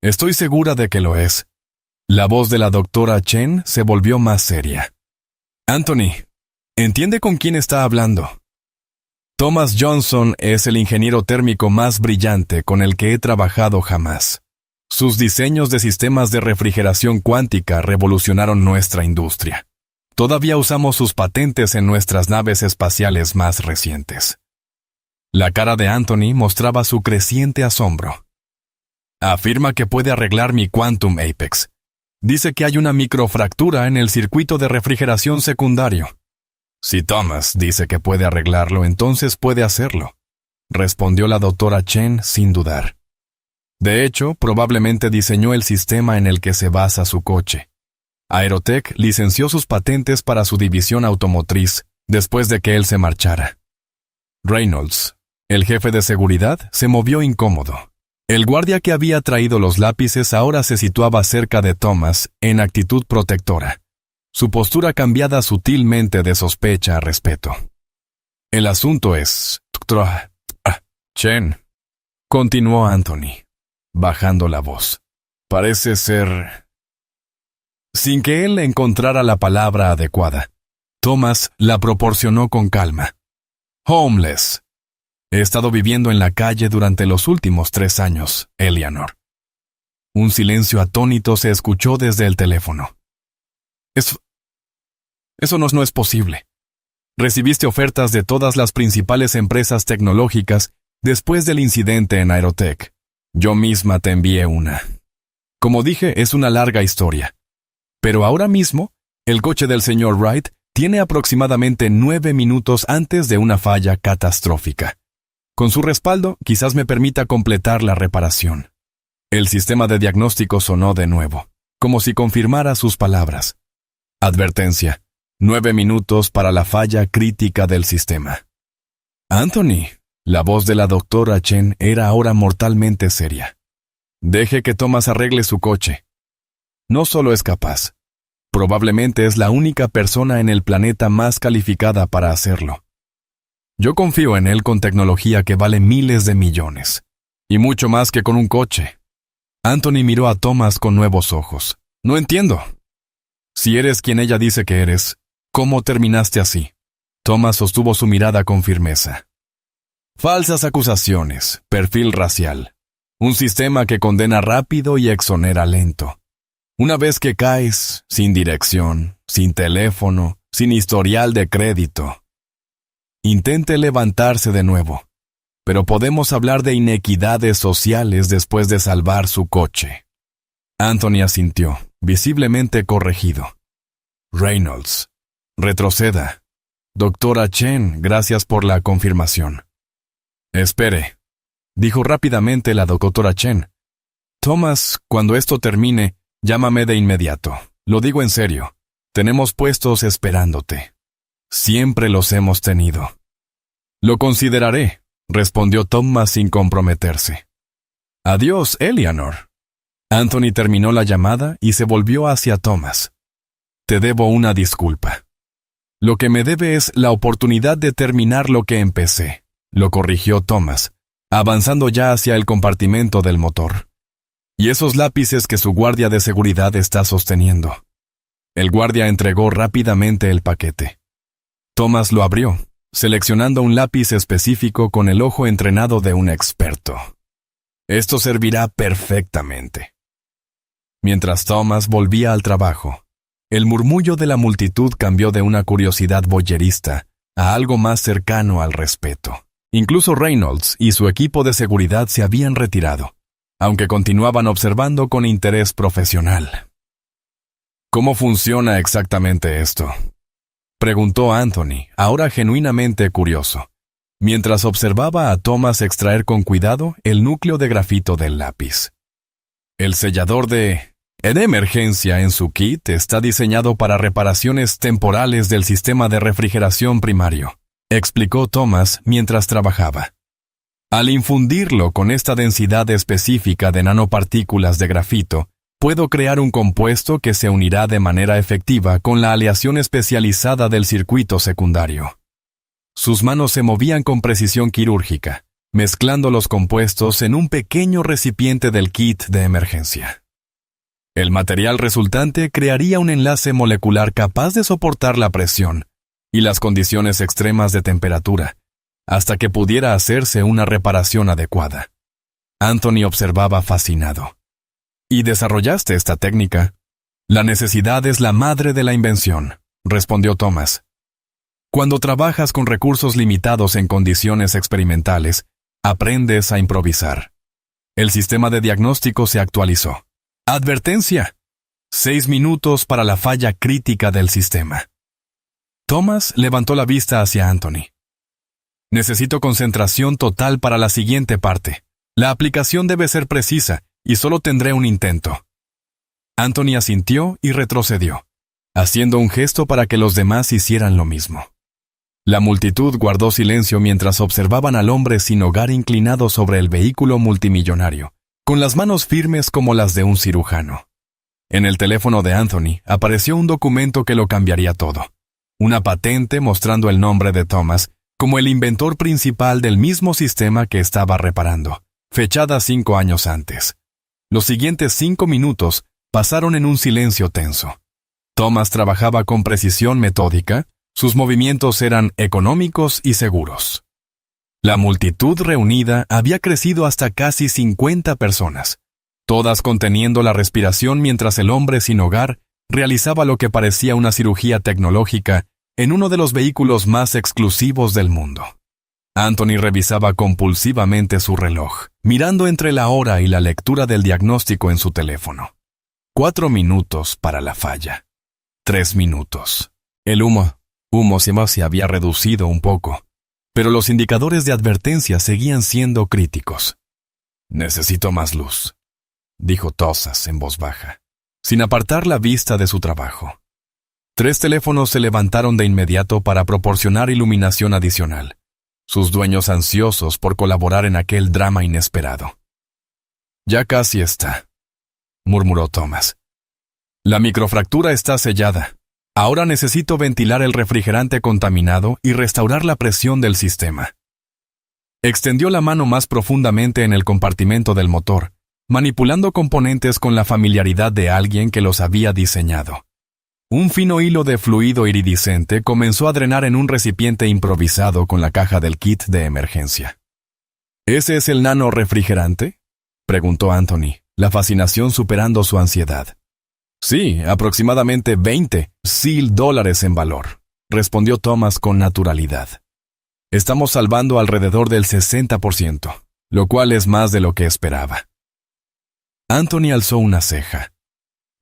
Estoy segura de que lo es. La voz de la doctora Chen se volvió más seria. Anthony, ¿entiende con quién está hablando? Thomas Johnson es el ingeniero térmico más brillante con el que he trabajado jamás. Sus diseños de sistemas de refrigeración cuántica revolucionaron nuestra industria. Todavía usamos sus patentes en nuestras naves espaciales más recientes. La cara de Anthony mostraba su creciente asombro. Afirma que puede arreglar mi Quantum Apex. Dice que hay una microfractura en el circuito de refrigeración secundario. Si Thomas dice que puede arreglarlo, entonces puede hacerlo, respondió la doctora Chen sin dudar. De hecho, probablemente diseñó el sistema en el que se basa su coche. Aerotech licenció sus patentes para su división automotriz después de que él se marchara. Reynolds, el jefe de seguridad, se movió incómodo. El guardia que había traído los lápices ahora se situaba cerca de Thomas en actitud protectora, su postura cambiada sutilmente de sospecha a respeto. El asunto es... Chen, continuó Anthony, bajando la voz. Parece ser... Sin que él encontrara la palabra adecuada, Thomas la proporcionó con calma. Homeless. He estado viviendo en la calle durante los últimos 3 años, Eleanor. Un silencio atónito se escuchó desde el teléfono. Eso no es posible. Recibiste ofertas de todas las principales empresas tecnológicas después del incidente en Aerotech. Yo misma te envié una. Como dije, es una larga historia. Pero ahora mismo, el coche del señor Wright tiene aproximadamente 9 minutos antes de una falla catastrófica. Con su respaldo, quizás me permita completar la reparación. El sistema de diagnóstico sonó de nuevo, como si confirmara sus palabras. Advertencia: 9 minutos para la falla crítica del sistema. Anthony, la voz de la doctora Chen era ahora mortalmente seria. Deje que Thomas arregle su coche. No solo es capaz, probablemente es la única persona en el planeta más calificada para hacerlo. Yo confío en él con tecnología que vale miles de millones, y mucho más que con un coche. Anthony miró a Thomas con nuevos ojos. No entiendo. Si eres quien ella dice que eres, ¿cómo terminaste así? Thomas sostuvo su mirada con firmeza. Falsas acusaciones, perfil racial, un sistema que condena rápido y exonera lento. Una vez que caes, sin dirección, sin teléfono, sin historial de crédito. Intente levantarse de nuevo, pero podemos hablar de inequidades sociales después de salvar su coche. Anthony asintió, visiblemente corregido. Reynolds, retroceda. Doctora Chen, gracias por la confirmación. Espere, dijo rápidamente la doctora Chen. Thomas, cuando esto termine, llámame de inmediato. Lo digo en serio. Tenemos puestos esperándote. Siempre los hemos tenido. Lo consideraré, respondió Thomas sin comprometerse. Adiós, Eleanor. Anthony terminó la llamada y se volvió hacia Thomas. Te debo una disculpa. Lo que me debe es la oportunidad de terminar lo que empecé, lo corrigió Thomas, avanzando ya hacia el compartimento del motor. Y esos lápices que su guardia de seguridad está sosteniendo. El guardia entregó rápidamente el paquete. Thomas lo abrió, seleccionando un lápiz específico con el ojo entrenado de un experto. Esto servirá perfectamente. Mientras Thomas volvía al trabajo, el murmullo de la multitud cambió de una curiosidad voyerista a algo más cercano al respeto. Incluso Reynolds y su equipo de seguridad se habían retirado, aunque continuaban observando con interés profesional. ¿Cómo funciona exactamente esto?, preguntó Anthony, ahora genuinamente curioso, mientras observaba a Thomas extraer con cuidado el núcleo de grafito del lápiz. El sellador de emergencia en su kit está diseñado para reparaciones temporales del sistema de refrigeración primario, explicó Thomas mientras trabajaba. Al infundirlo con esta densidad específica de nanopartículas de grafito, puedo crear un compuesto que se unirá de manera efectiva con la aleación especializada del circuito secundario. Sus manos se movían con precisión quirúrgica, mezclando los compuestos en un pequeño recipiente del kit de emergencia. El material resultante crearía un enlace molecular capaz de soportar la presión y las condiciones extremas de temperatura, hasta que pudiera hacerse una reparación adecuada. Anthony observaba fascinado. ¿Y desarrollaste esta técnica? La necesidad es la madre de la invención, respondió Thomas. Cuando trabajas con recursos limitados en condiciones experimentales, aprendes a improvisar. El sistema de diagnóstico se actualizó. Advertencia: 6 minutos para la falla crítica del sistema. Thomas levantó la vista hacia Anthony. Necesito concentración total para la siguiente parte. La aplicación debe ser precisa y solo tendré un intento. Anthony asintió y retrocedió, haciendo un gesto para que los demás hicieran lo mismo. La multitud guardó silencio mientras observaban al hombre sin hogar inclinado sobre el vehículo multimillonario, con las manos firmes como las de un cirujano. En el teléfono de Anthony apareció un documento que lo cambiaría todo. Una patente mostrando el nombre de Thomas como el inventor principal del mismo sistema que estaba reparando, fechada 5 años antes. Los siguientes 5 minutos pasaron en un silencio tenso. Thomas trabajaba con precisión metódica, sus movimientos eran económicos y seguros. La multitud reunida había crecido hasta casi 50 personas, todas conteniendo la respiración mientras el hombre sin hogar realizaba lo que parecía una cirugía tecnológica en uno de los vehículos más exclusivos del mundo. Anthony revisaba compulsivamente su reloj, mirando entre la hora y la lectura del diagnóstico en su teléfono. 4 minutos para la falla. 3 minutos. El humo se había reducido un poco, pero los indicadores de advertencia seguían siendo críticos. Necesito más luz, dijo Thomas en voz baja, sin apartar la vista de su trabajo. 3 teléfonos se levantaron de inmediato para proporcionar iluminación adicional, sus dueños ansiosos por colaborar en aquel drama inesperado. Ya casi está, murmuró Thomas. La microfractura está sellada. Ahora necesito ventilar el refrigerante contaminado y restaurar la presión del sistema. Extendió la mano más profundamente en el compartimento del motor, manipulando componentes con la familiaridad de alguien que los había diseñado. Un fino hilo de fluido iridiscente comenzó a drenar en un recipiente improvisado con la caja del kit de emergencia. ¿Ese es el nano refrigerante?, preguntó Anthony, la fascinación superando su ansiedad. Sí, aproximadamente $20,000 en valor, respondió Thomas con naturalidad. Estamos salvando alrededor del 60%, lo cual es más de lo que esperaba. Anthony alzó una ceja.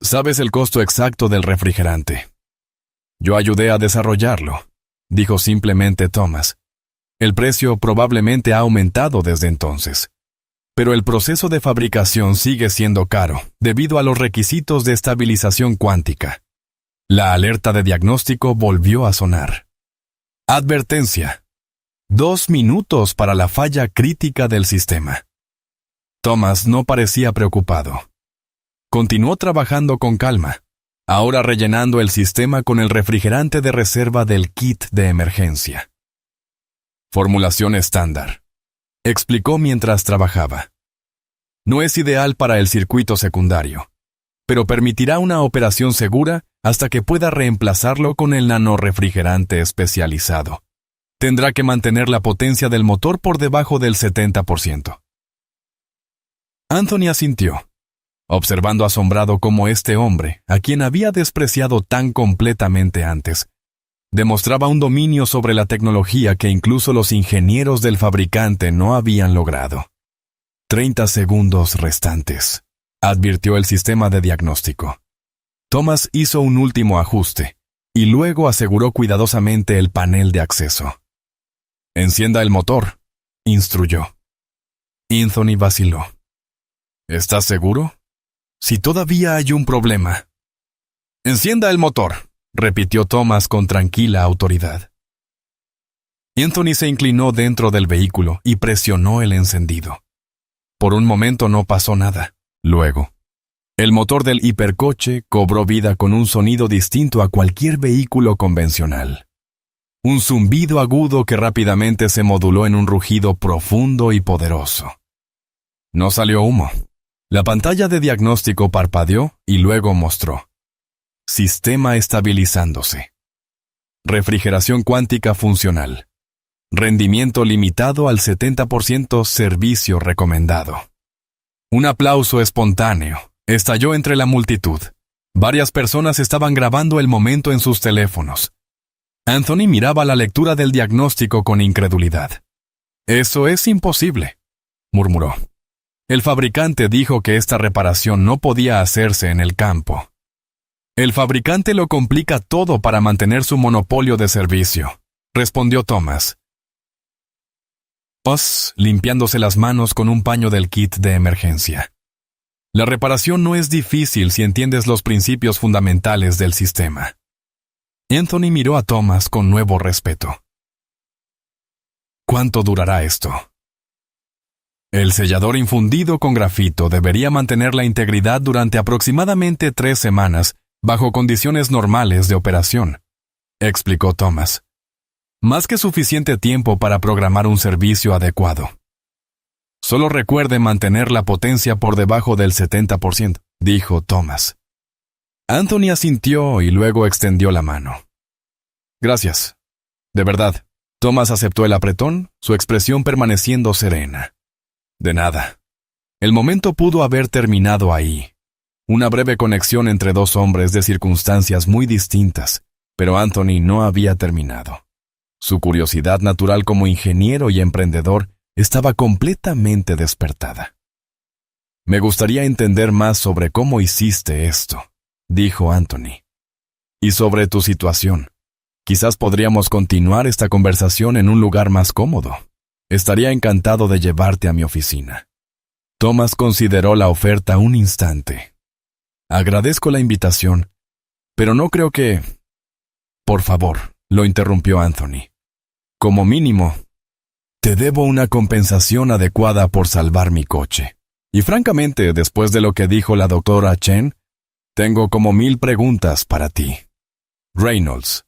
¿Sabes el costo exacto del refrigerante? Yo ayudé a desarrollarlo, dijo simplemente Thomas. El precio probablemente ha aumentado desde entonces. Pero el proceso de fabricación sigue siendo caro debido a los requisitos de estabilización cuántica. La alerta de diagnóstico volvió a sonar. Advertencia: 2 minutos para la falla crítica del sistema. Thomas no parecía preocupado. Continuó trabajando con calma, ahora rellenando el sistema con el refrigerante de reserva del kit de emergencia. Formulación estándar, explicó mientras trabajaba. No es ideal para el circuito secundario, pero permitirá una operación segura hasta que pueda reemplazarlo con el nanorefrigerante especializado. Tendrá que mantener la potencia del motor por debajo del 70%. Anthony asintió, observando asombrado cómo este hombre, a quien había despreciado tan completamente antes, demostraba un dominio sobre la tecnología que incluso los ingenieros del fabricante no habían logrado. 30 segundos restantes, advirtió el sistema de diagnóstico. Thomas hizo un último ajuste, y luego aseguró cuidadosamente el panel de acceso. «Encienda el motor», instruyó. Anthony vaciló. «¿Estás seguro? Si todavía hay un problema». «Encienda el motor», repitió Thomas con tranquila autoridad. Anthony se inclinó dentro del vehículo y presionó el encendido. Por un momento no pasó nada. Luego, el motor del hipercoche cobró vida con un sonido distinto a cualquier vehículo convencional. Un zumbido agudo que rápidamente se moduló en un rugido profundo y poderoso. No salió humo. La pantalla de diagnóstico parpadeó y luego mostró: sistema estabilizándose. Refrigeración cuántica funcional. Rendimiento limitado al 70%, servicio recomendado. Un aplauso espontáneo estalló entre la multitud. Varias personas estaban grabando el momento en sus teléfonos. Anthony miraba la lectura del diagnóstico con incredulidad. «Eso es imposible», murmuró. El fabricante dijo que esta reparación no podía hacerse en el campo. «El fabricante lo complica todo para mantener su monopolio de servicio», respondió Thomas, limpiándose las manos con un paño del kit de emergencia. La reparación no es difícil si entiendes los principios fundamentales del sistema. Anthony miró a Thomas con nuevo respeto. ¿Cuánto durará esto? El sellador infundido con grafito debería mantener la integridad durante aproximadamente 3 semanas, bajo condiciones normales de operación, explicó Thomas. Más que suficiente tiempo para programar un servicio adecuado. Solo recuerde mantener la potencia por debajo del 70%, dijo Thomas. Anthony asintió y luego extendió la mano. Gracias. De verdad. Thomas aceptó el apretón, su expresión permaneciendo serena. De nada. El momento pudo haber terminado ahí. Una breve conexión entre dos hombres de circunstancias muy distintas, pero Anthony no había terminado. Su curiosidad natural como ingeniero y emprendedor estaba completamente despertada. «Me gustaría entender más sobre cómo hiciste esto», dijo Anthony. «Y sobre tu situación. Quizás podríamos continuar esta conversación en un lugar más cómodo. Estaría encantado de llevarte a mi oficina». Thomas consideró la oferta un instante. «Agradezco la invitación, pero no creo que...» «Por favor», lo interrumpió Anthony. «Como mínimo, te debo una compensación adecuada por salvar mi coche. Y francamente, después de lo que dijo la doctora Chen, tengo como 1000 preguntas para ti». Reynolds,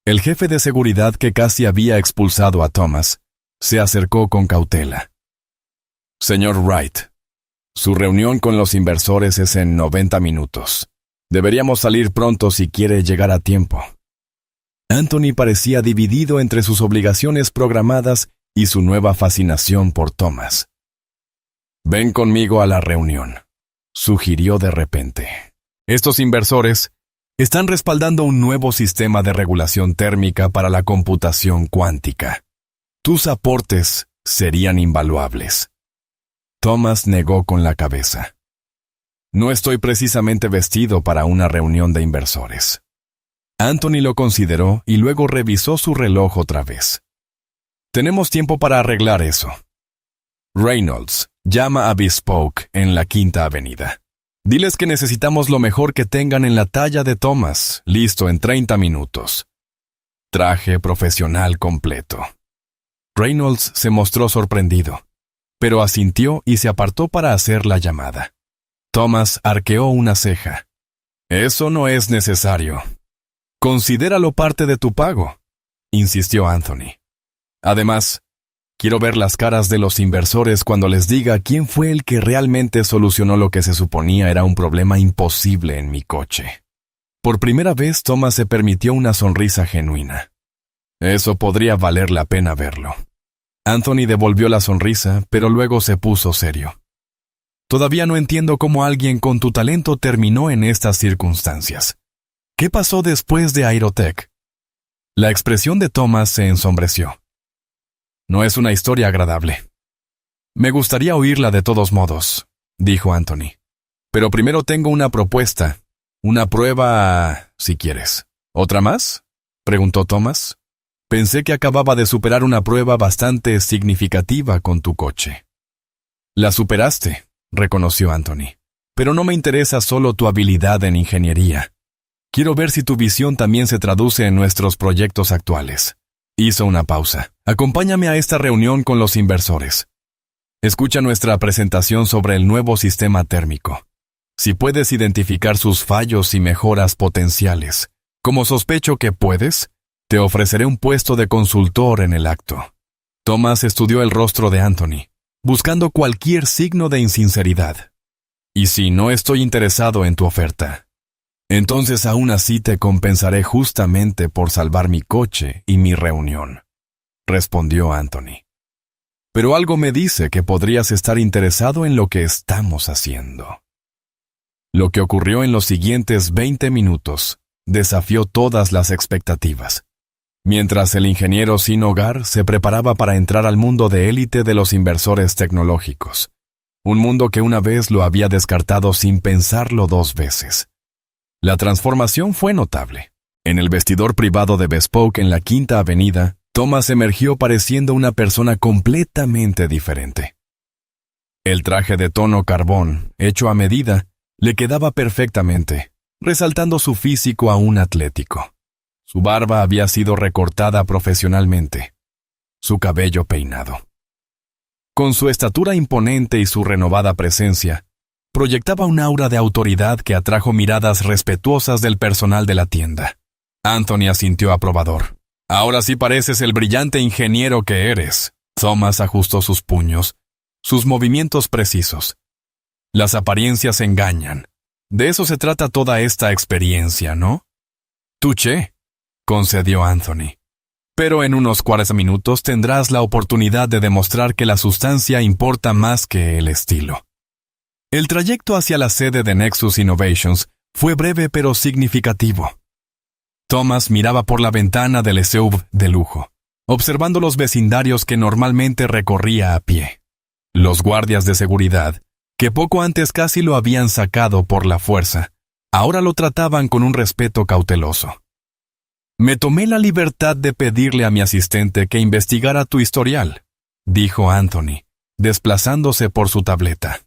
el jefe de seguridad que casi había expulsado a Thomas, se acercó con cautela. «Señor Wright, su reunión con los inversores es en 90 minutos. Deberíamos salir pronto si quiere llegar a tiempo». Anthony parecía dividido entre sus obligaciones programadas y su nueva fascinación por Thomas. «Ven conmigo a la reunión», sugirió de repente. «Estos inversores están respaldando un nuevo sistema de regulación térmica para la computación cuántica. Tus aportes serían invaluables». Thomas negó con la cabeza. «No estoy precisamente vestido para una reunión de inversores». Anthony lo consideró y luego revisó su reloj otra vez. «Tenemos tiempo para arreglar eso». Reynolds, llama a Bespoke en la 5ª Avenida. Diles que necesitamos lo mejor que tengan en la talla de Thomas, listo en 30 minutos. Traje profesional completo. Reynolds se mostró sorprendido, pero asintió y se apartó para hacer la llamada. Thomas arqueó una ceja. «Eso no es necesario. Considéralo parte de tu pago», insistió Anthony. «Además, quiero ver las caras de los inversores cuando les diga quién fue el que realmente solucionó lo que se suponía era un problema imposible en mi coche». Por primera vez, Thomas se permitió una sonrisa genuina. Eso podría valer la pena verlo. Anthony devolvió la sonrisa, pero luego se puso serio. «Todavía no entiendo cómo alguien con tu talento terminó en estas circunstancias. ¿Qué pasó después de Aerotech?» La expresión de Thomas se ensombreció. «No es una historia agradable». «Me gustaría oírla de todos modos», dijo Anthony. «Pero primero tengo una propuesta, Una prueba, si quieres. ¿Otra más?, preguntó Thomas. Pensé que acababa de superar una prueba bastante significativa con tu coche. La superaste, reconoció Anthony. Pero no me interesa solo tu habilidad en ingeniería. Quiero ver si tu visión también se traduce en nuestros proyectos actuales. Hizo una pausa. Acompáñame a esta reunión con los inversores. Escucha nuestra presentación sobre el nuevo sistema térmico. Si puedes identificar sus fallos y mejoras potenciales, como sospecho que puedes, te ofreceré un puesto de consultor en el acto. Thomas estudió el rostro de Anthony, buscando cualquier signo de insinceridad. Y si no estoy interesado en tu oferta, entonces aún así te compensaré justamente por salvar mi coche y mi reunión, respondió Anthony. Pero algo me dice que podrías estar interesado en lo que estamos haciendo. Lo que ocurrió en los siguientes 20 minutos desafió todas las expectativas. Mientras el ingeniero sin hogar se preparaba para entrar al mundo de élite de los inversores tecnológicos, un mundo que una vez lo había descartado sin pensarlo 2 veces. La transformación fue notable. En el vestidor privado de Bespoke en la Quinta Avenida, Thomas emergió pareciendo una persona completamente diferente. El traje de tono carbón, hecho a medida, le quedaba perfectamente, resaltando su físico aún atlético. Su barba había sido recortada profesionalmente, su cabello peinado. Con su estatura imponente y su renovada presencia, proyectaba un aura de autoridad que atrajo miradas respetuosas del personal de la tienda. Anthony asintió aprobador. Ahora sí pareces el brillante ingeniero que eres. Thomas ajustó sus puños, sus movimientos precisos. Las apariencias engañan. De eso se trata toda esta experiencia, ¿no? Touché, concedió Anthony. Pero en unos 40 minutos tendrás la oportunidad de demostrar que la sustancia importa más que el estilo. El trayecto hacia la sede de Nexus Innovations fue breve pero significativo. Thomas miraba por la ventana del SUV de lujo, observando los vecindarios que normalmente recorría a pie. Los guardias de seguridad, que poco antes casi lo habían sacado por la fuerza, ahora lo trataban con un respeto cauteloso. Me tomé la libertad de pedirle a mi asistente que investigara tu historial, dijo Anthony, desplazándose por su tableta.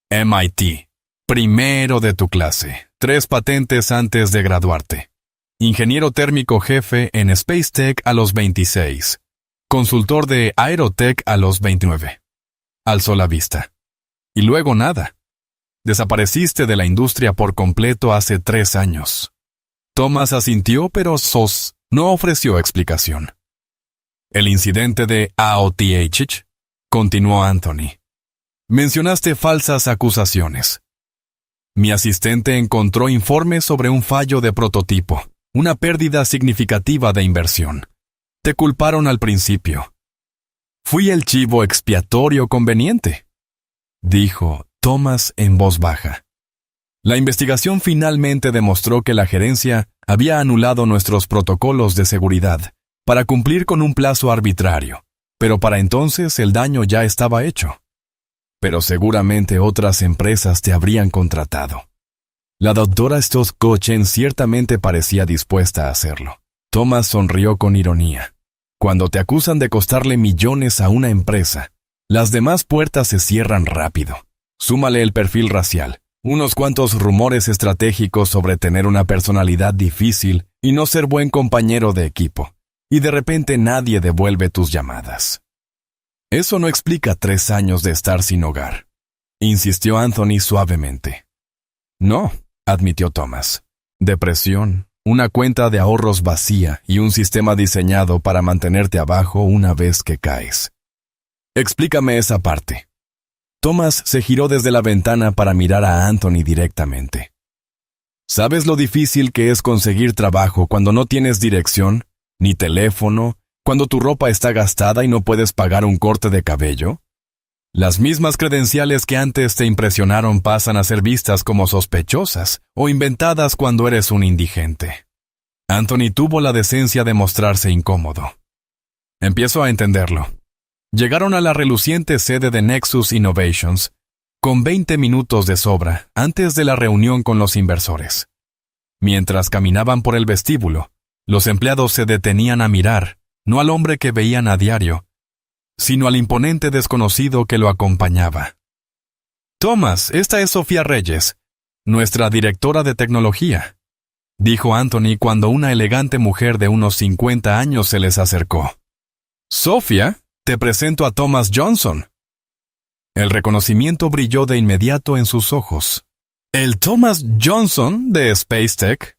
MIT, primero de tu clase, 3 patentes antes de graduarte. Ingeniero térmico jefe en Spacetech a los 26. Consultor de Aerotech a los 29. Alzó la vista. Y luego nada. Desapareciste de la industria por completo hace 3 años. Thomas asintió, pero no ofreció explicación. El incidente de AOTH, continuó Anthony. Mencionaste falsas acusaciones. Mi asistente encontró informes sobre un fallo de prototipo, una pérdida significativa de inversión. Te culparon al principio. Fui el chivo expiatorio conveniente, dijo Thomas en voz baja. La investigación finalmente demostró que la gerencia había anulado nuestros protocolos de seguridad para cumplir con un plazo arbitrario, pero para entonces el daño ya estaba hecho. Pero seguramente otras empresas te habrían contratado. La doctora Stoth-Cochen ciertamente parecía dispuesta a hacerlo. Thomas sonrió con ironía. Cuando te acusan de costarle millones a una empresa, las demás puertas se cierran rápido. Súmale el perfil racial, unos cuantos rumores estratégicos sobre tener una personalidad difícil y no ser buen compañero de equipo, y de repente nadie devuelve tus llamadas. Eso no explica 3 años de estar sin hogar, insistió Anthony suavemente. No, admitió Thomas. Depresión, una cuenta de ahorros vacía y un sistema diseñado para mantenerte abajo una vez que caes. Explícame esa parte. Thomas se giró desde la ventana para mirar a Anthony directamente. ¿Sabes lo difícil que es conseguir trabajo cuando no tienes dirección, ni teléfono, cuando tu ropa está gastada y no puedes pagar un corte de cabello? Las mismas credenciales que antes te impresionaron pasan a ser vistas como sospechosas o inventadas cuando eres un indigente. Anthony tuvo la decencia de mostrarse incómodo. Empiezo a entenderlo. Llegaron a la reluciente sede de Nexus Innovations con 20 minutos de sobra antes de la reunión con los inversores. Mientras caminaban por el vestíbulo, los empleados se detenían a mirar, no al hombre que veían a diario, sino al imponente desconocido que lo acompañaba. «Thomas, esta es Sofía Reyes, nuestra directora de tecnología», dijo Anthony cuando una elegante mujer de unos 50 años se les acercó. «Sofía, te presento a Thomas Johnson». El reconocimiento brilló de inmediato en sus ojos. «¿El Thomas Johnson de Spacetech?»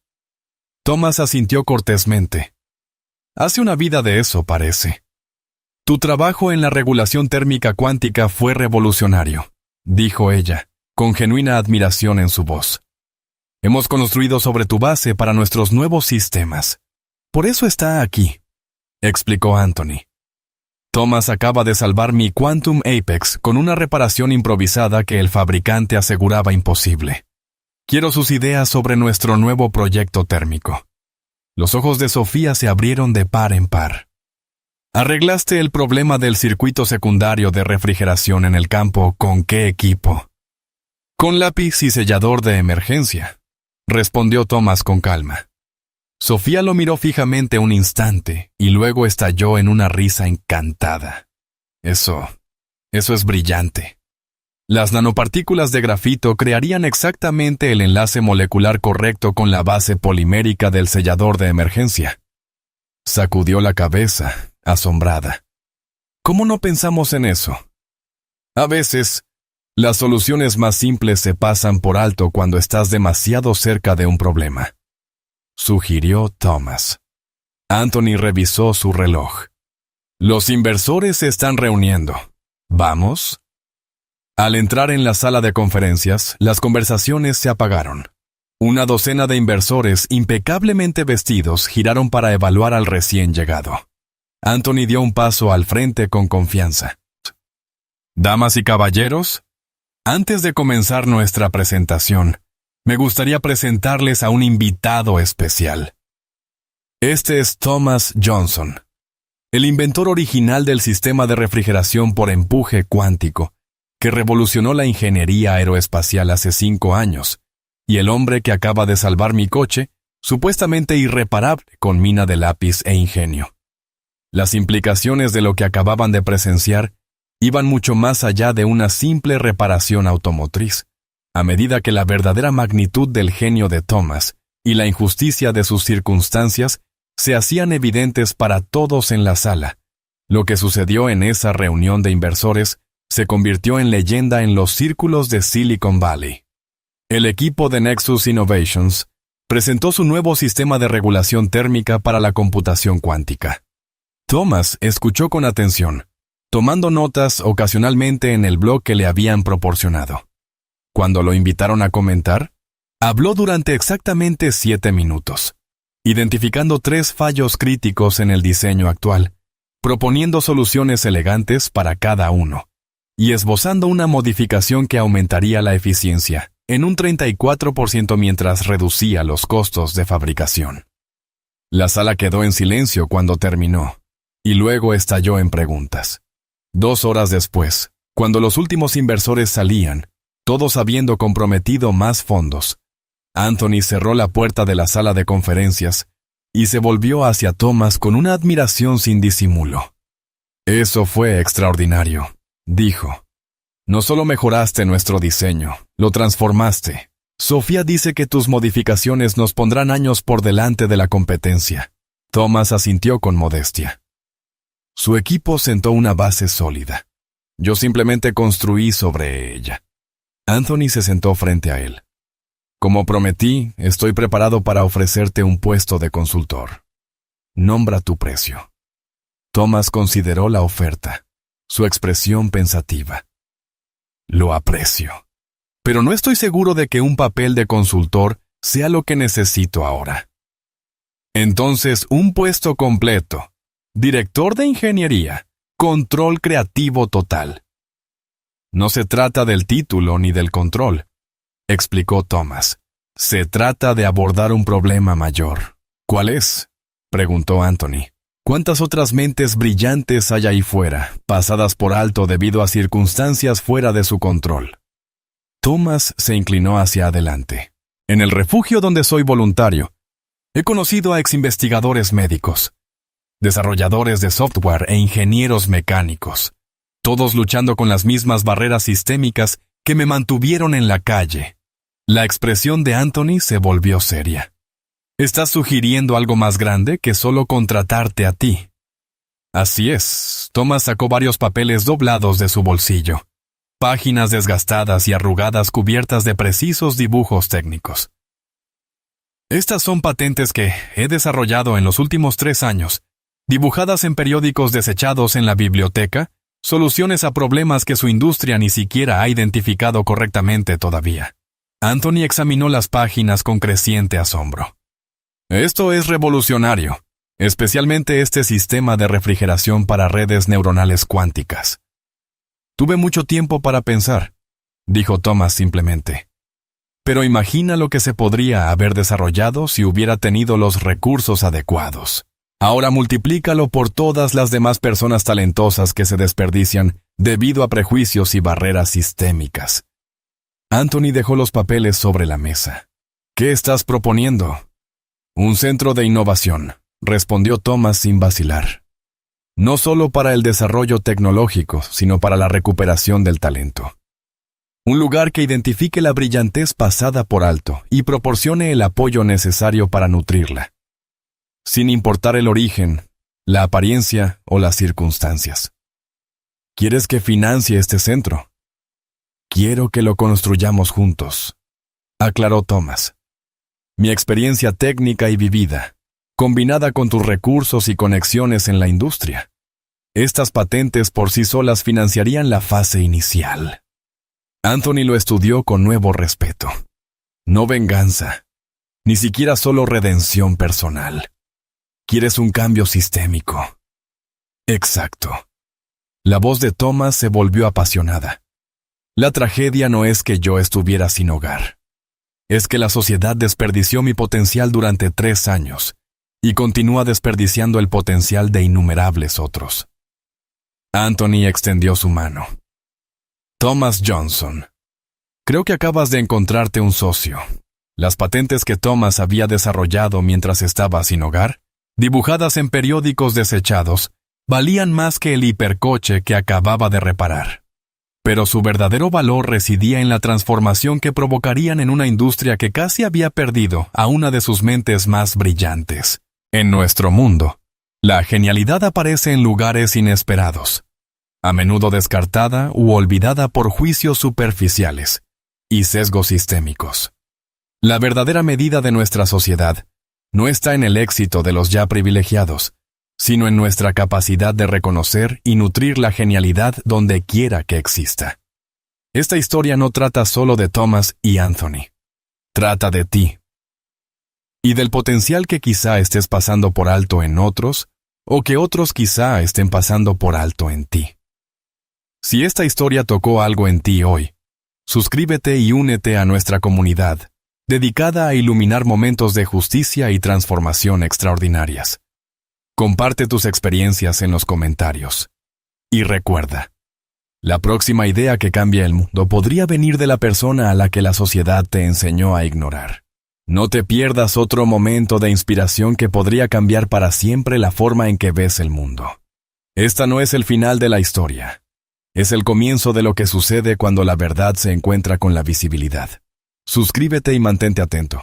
Thomas asintió cortésmente. «Hace una vida de eso, parece. Tu trabajo en la regulación térmica cuántica fue revolucionario», dijo ella, con genuina admiración en su voz. «Hemos construido sobre tu base para nuestros nuevos sistemas. Por eso está aquí», explicó Anthony. «Thomas acaba de salvar mi Quantum Apex con una reparación improvisada que el fabricante aseguraba imposible. Quiero sus ideas sobre nuestro nuevo proyecto térmico». Los ojos de Sofía se abrieron de par en par. «¿Arreglaste el problema del circuito secundario de refrigeración en el campo con qué equipo?» «Con lápiz y sellador de emergencia», respondió Thomas con calma. Sofía lo miró fijamente un instante y luego estalló en una risa encantada. Eso es brillante. Las nanopartículas de grafito crearían exactamente el enlace molecular correcto con la base polimérica del sellador de emergencia. Sacudió la cabeza, asombrada. ¿Cómo no pensamos en eso? A veces, las soluciones más simples se pasan por alto cuando estás demasiado cerca de un problema, sugirió Thomas. Anthony revisó su reloj. «Los inversores se están reuniendo. ¿Vamos?» Al entrar en la sala de conferencias, las conversaciones se apagaron. Una docena de inversores impecablemente vestidos giraron para evaluar al recién llegado. Anthony dio un paso al frente con confianza. «Damas y caballeros, antes de comenzar nuestra presentación, me gustaría presentarles a un invitado especial. Este es Thomas Johnson, el inventor original del sistema de refrigeración por empuje cuántico, que revolucionó la ingeniería aeroespacial hace 5 años, y el hombre que acaba de salvar mi coche, supuestamente irreparable con mina de lápiz e ingenio. Las implicaciones de lo que acababan de presenciar iban mucho más allá de una simple reparación automotriz. A medida que la verdadera magnitud del genio de Thomas y la injusticia de sus circunstancias se hacían evidentes para todos en la sala, lo que sucedió en esa reunión de inversores se convirtió en leyenda en los círculos de Silicon Valley. El equipo de Nexus Innovations presentó su nuevo sistema de regulación térmica para la computación cuántica. Thomas escuchó con atención, tomando notas ocasionalmente en el blog que le habían proporcionado. Cuando lo invitaron a comentar, habló durante exactamente 7 minutos, identificando 3 fallos críticos en el diseño actual, proponiendo soluciones elegantes para cada uno, y esbozando una modificación que aumentaría la eficiencia en un 34% mientras reducía los costos de fabricación. La sala quedó en silencio cuando terminó, y luego estalló en preguntas. 2 horas después, cuando los últimos inversores salían, todos habiendo comprometido más fondos, Anthony cerró la puerta de la sala de conferencias y se volvió hacia Thomas con una admiración sin disimulo. «Eso fue extraordinario», dijo. «No solo mejoraste nuestro diseño, lo transformaste. Sofía dice que tus modificaciones nos pondrán años por delante de la competencia». Thomas asintió con modestia. Su equipo sentó una base sólida. Yo simplemente construí sobre ella. Anthony se sentó frente a él. «Como prometí, estoy preparado para ofrecerte un puesto de consultor. Nombra tu precio». Thomas consideró la oferta, su expresión pensativa. «Lo aprecio, pero no estoy seguro de que un papel de consultor sea lo que necesito ahora». «Entonces, un puesto completo. Director de ingeniería, control creativo total». «No se trata del título ni del control», explicó Thomas. «Se trata de abordar un problema mayor». «¿Cuál es?», preguntó Anthony. «¿Cuántas otras mentes brillantes hay ahí fuera, pasadas por alto debido a circunstancias fuera de su control?». Thomas se inclinó hacia adelante. En el refugio donde soy voluntario, he conocido a exinvestigadores médicos, desarrolladores de software e ingenieros mecánicos, todos luchando con las mismas barreras sistémicas que me mantuvieron en la calle. La expresión de Anthony se volvió seria. Estás sugiriendo algo más grande que solo contratarte a ti. Así es, Thomas sacó varios papeles doblados de su bolsillo, páginas desgastadas y arrugadas cubiertas de precisos dibujos técnicos. Estas son patentes que he desarrollado en los últimos 3 años, dibujadas en periódicos desechados en la biblioteca, soluciones a problemas que su industria ni siquiera ha identificado correctamente todavía. Anthony examinó las páginas con creciente asombro. Esto es revolucionario, especialmente este sistema de refrigeración para redes neuronales cuánticas. Tuve mucho tiempo para pensar, dijo Thomas simplemente. Pero imagina lo que se podría haber desarrollado si hubiera tenido los recursos adecuados. Ahora multiplícalo por todas las demás personas talentosas que se desperdician debido a prejuicios y barreras sistémicas. Anthony dejó los papeles sobre la mesa. ¿Qué estás proponiendo? Un centro de innovación, respondió Thomas sin vacilar. No solo para el desarrollo tecnológico, sino para la recuperación del talento. Un lugar que identifique la brillantez pasada por alto y proporcione el apoyo necesario para nutrirla, sin importar el origen, la apariencia o las circunstancias. ¿Quieres que financie este centro? Quiero que lo construyamos juntos, aclaró Thomas. Mi experiencia técnica y vivida, combinada con tus recursos y conexiones en la industria. Estas patentes por sí solas financiarían la fase inicial. Anthony lo estudió con nuevo respeto. No venganza, ni siquiera solo redención personal. ¿Quieres un cambio sistémico? Exacto. La voz de Thomas se volvió apasionada. La tragedia no es que yo estuviera sin hogar. Es que la sociedad desperdició mi potencial durante 3 años y continúa desperdiciando el potencial de innumerables otros. Anthony extendió su mano. Thomas Johnson. Creo que acabas de encontrarte un socio. Las patentes que Thomas había desarrollado mientras estaba sin hogar, dibujadas en periódicos desechados, valían más que el hipercoche que acababa de reparar. Pero su verdadero valor residía en la transformación que provocarían en una industria que casi había perdido a una de sus mentes más brillantes. En nuestro mundo, la genialidad aparece en lugares inesperados, a menudo descartada u olvidada por juicios superficiales y sesgos sistémicos. La verdadera medida de nuestra sociedad no está en el éxito de los ya privilegiados, sino en nuestra capacidad de reconocer y nutrir la genialidad donde quiera que exista. Esta historia no trata solo de Thomas y Anthony. Trata de ti. Y del potencial que quizá estés pasando por alto en otros, o que otros quizá estén pasando por alto en ti. Si esta historia tocó algo en ti hoy, suscríbete y únete a nuestra comunidad, dedicada a iluminar momentos de justicia y transformación extraordinarias. Comparte tus experiencias en los comentarios. Y recuerda, la próxima idea que cambia el mundo podría venir de la persona a la que la sociedad te enseñó a ignorar. No te pierdas otro momento de inspiración que podría cambiar para siempre la forma en que ves el mundo. Esta no es el final de la historia. Es el comienzo de lo que sucede cuando la verdad se encuentra con la visibilidad. Suscríbete y mantente atento.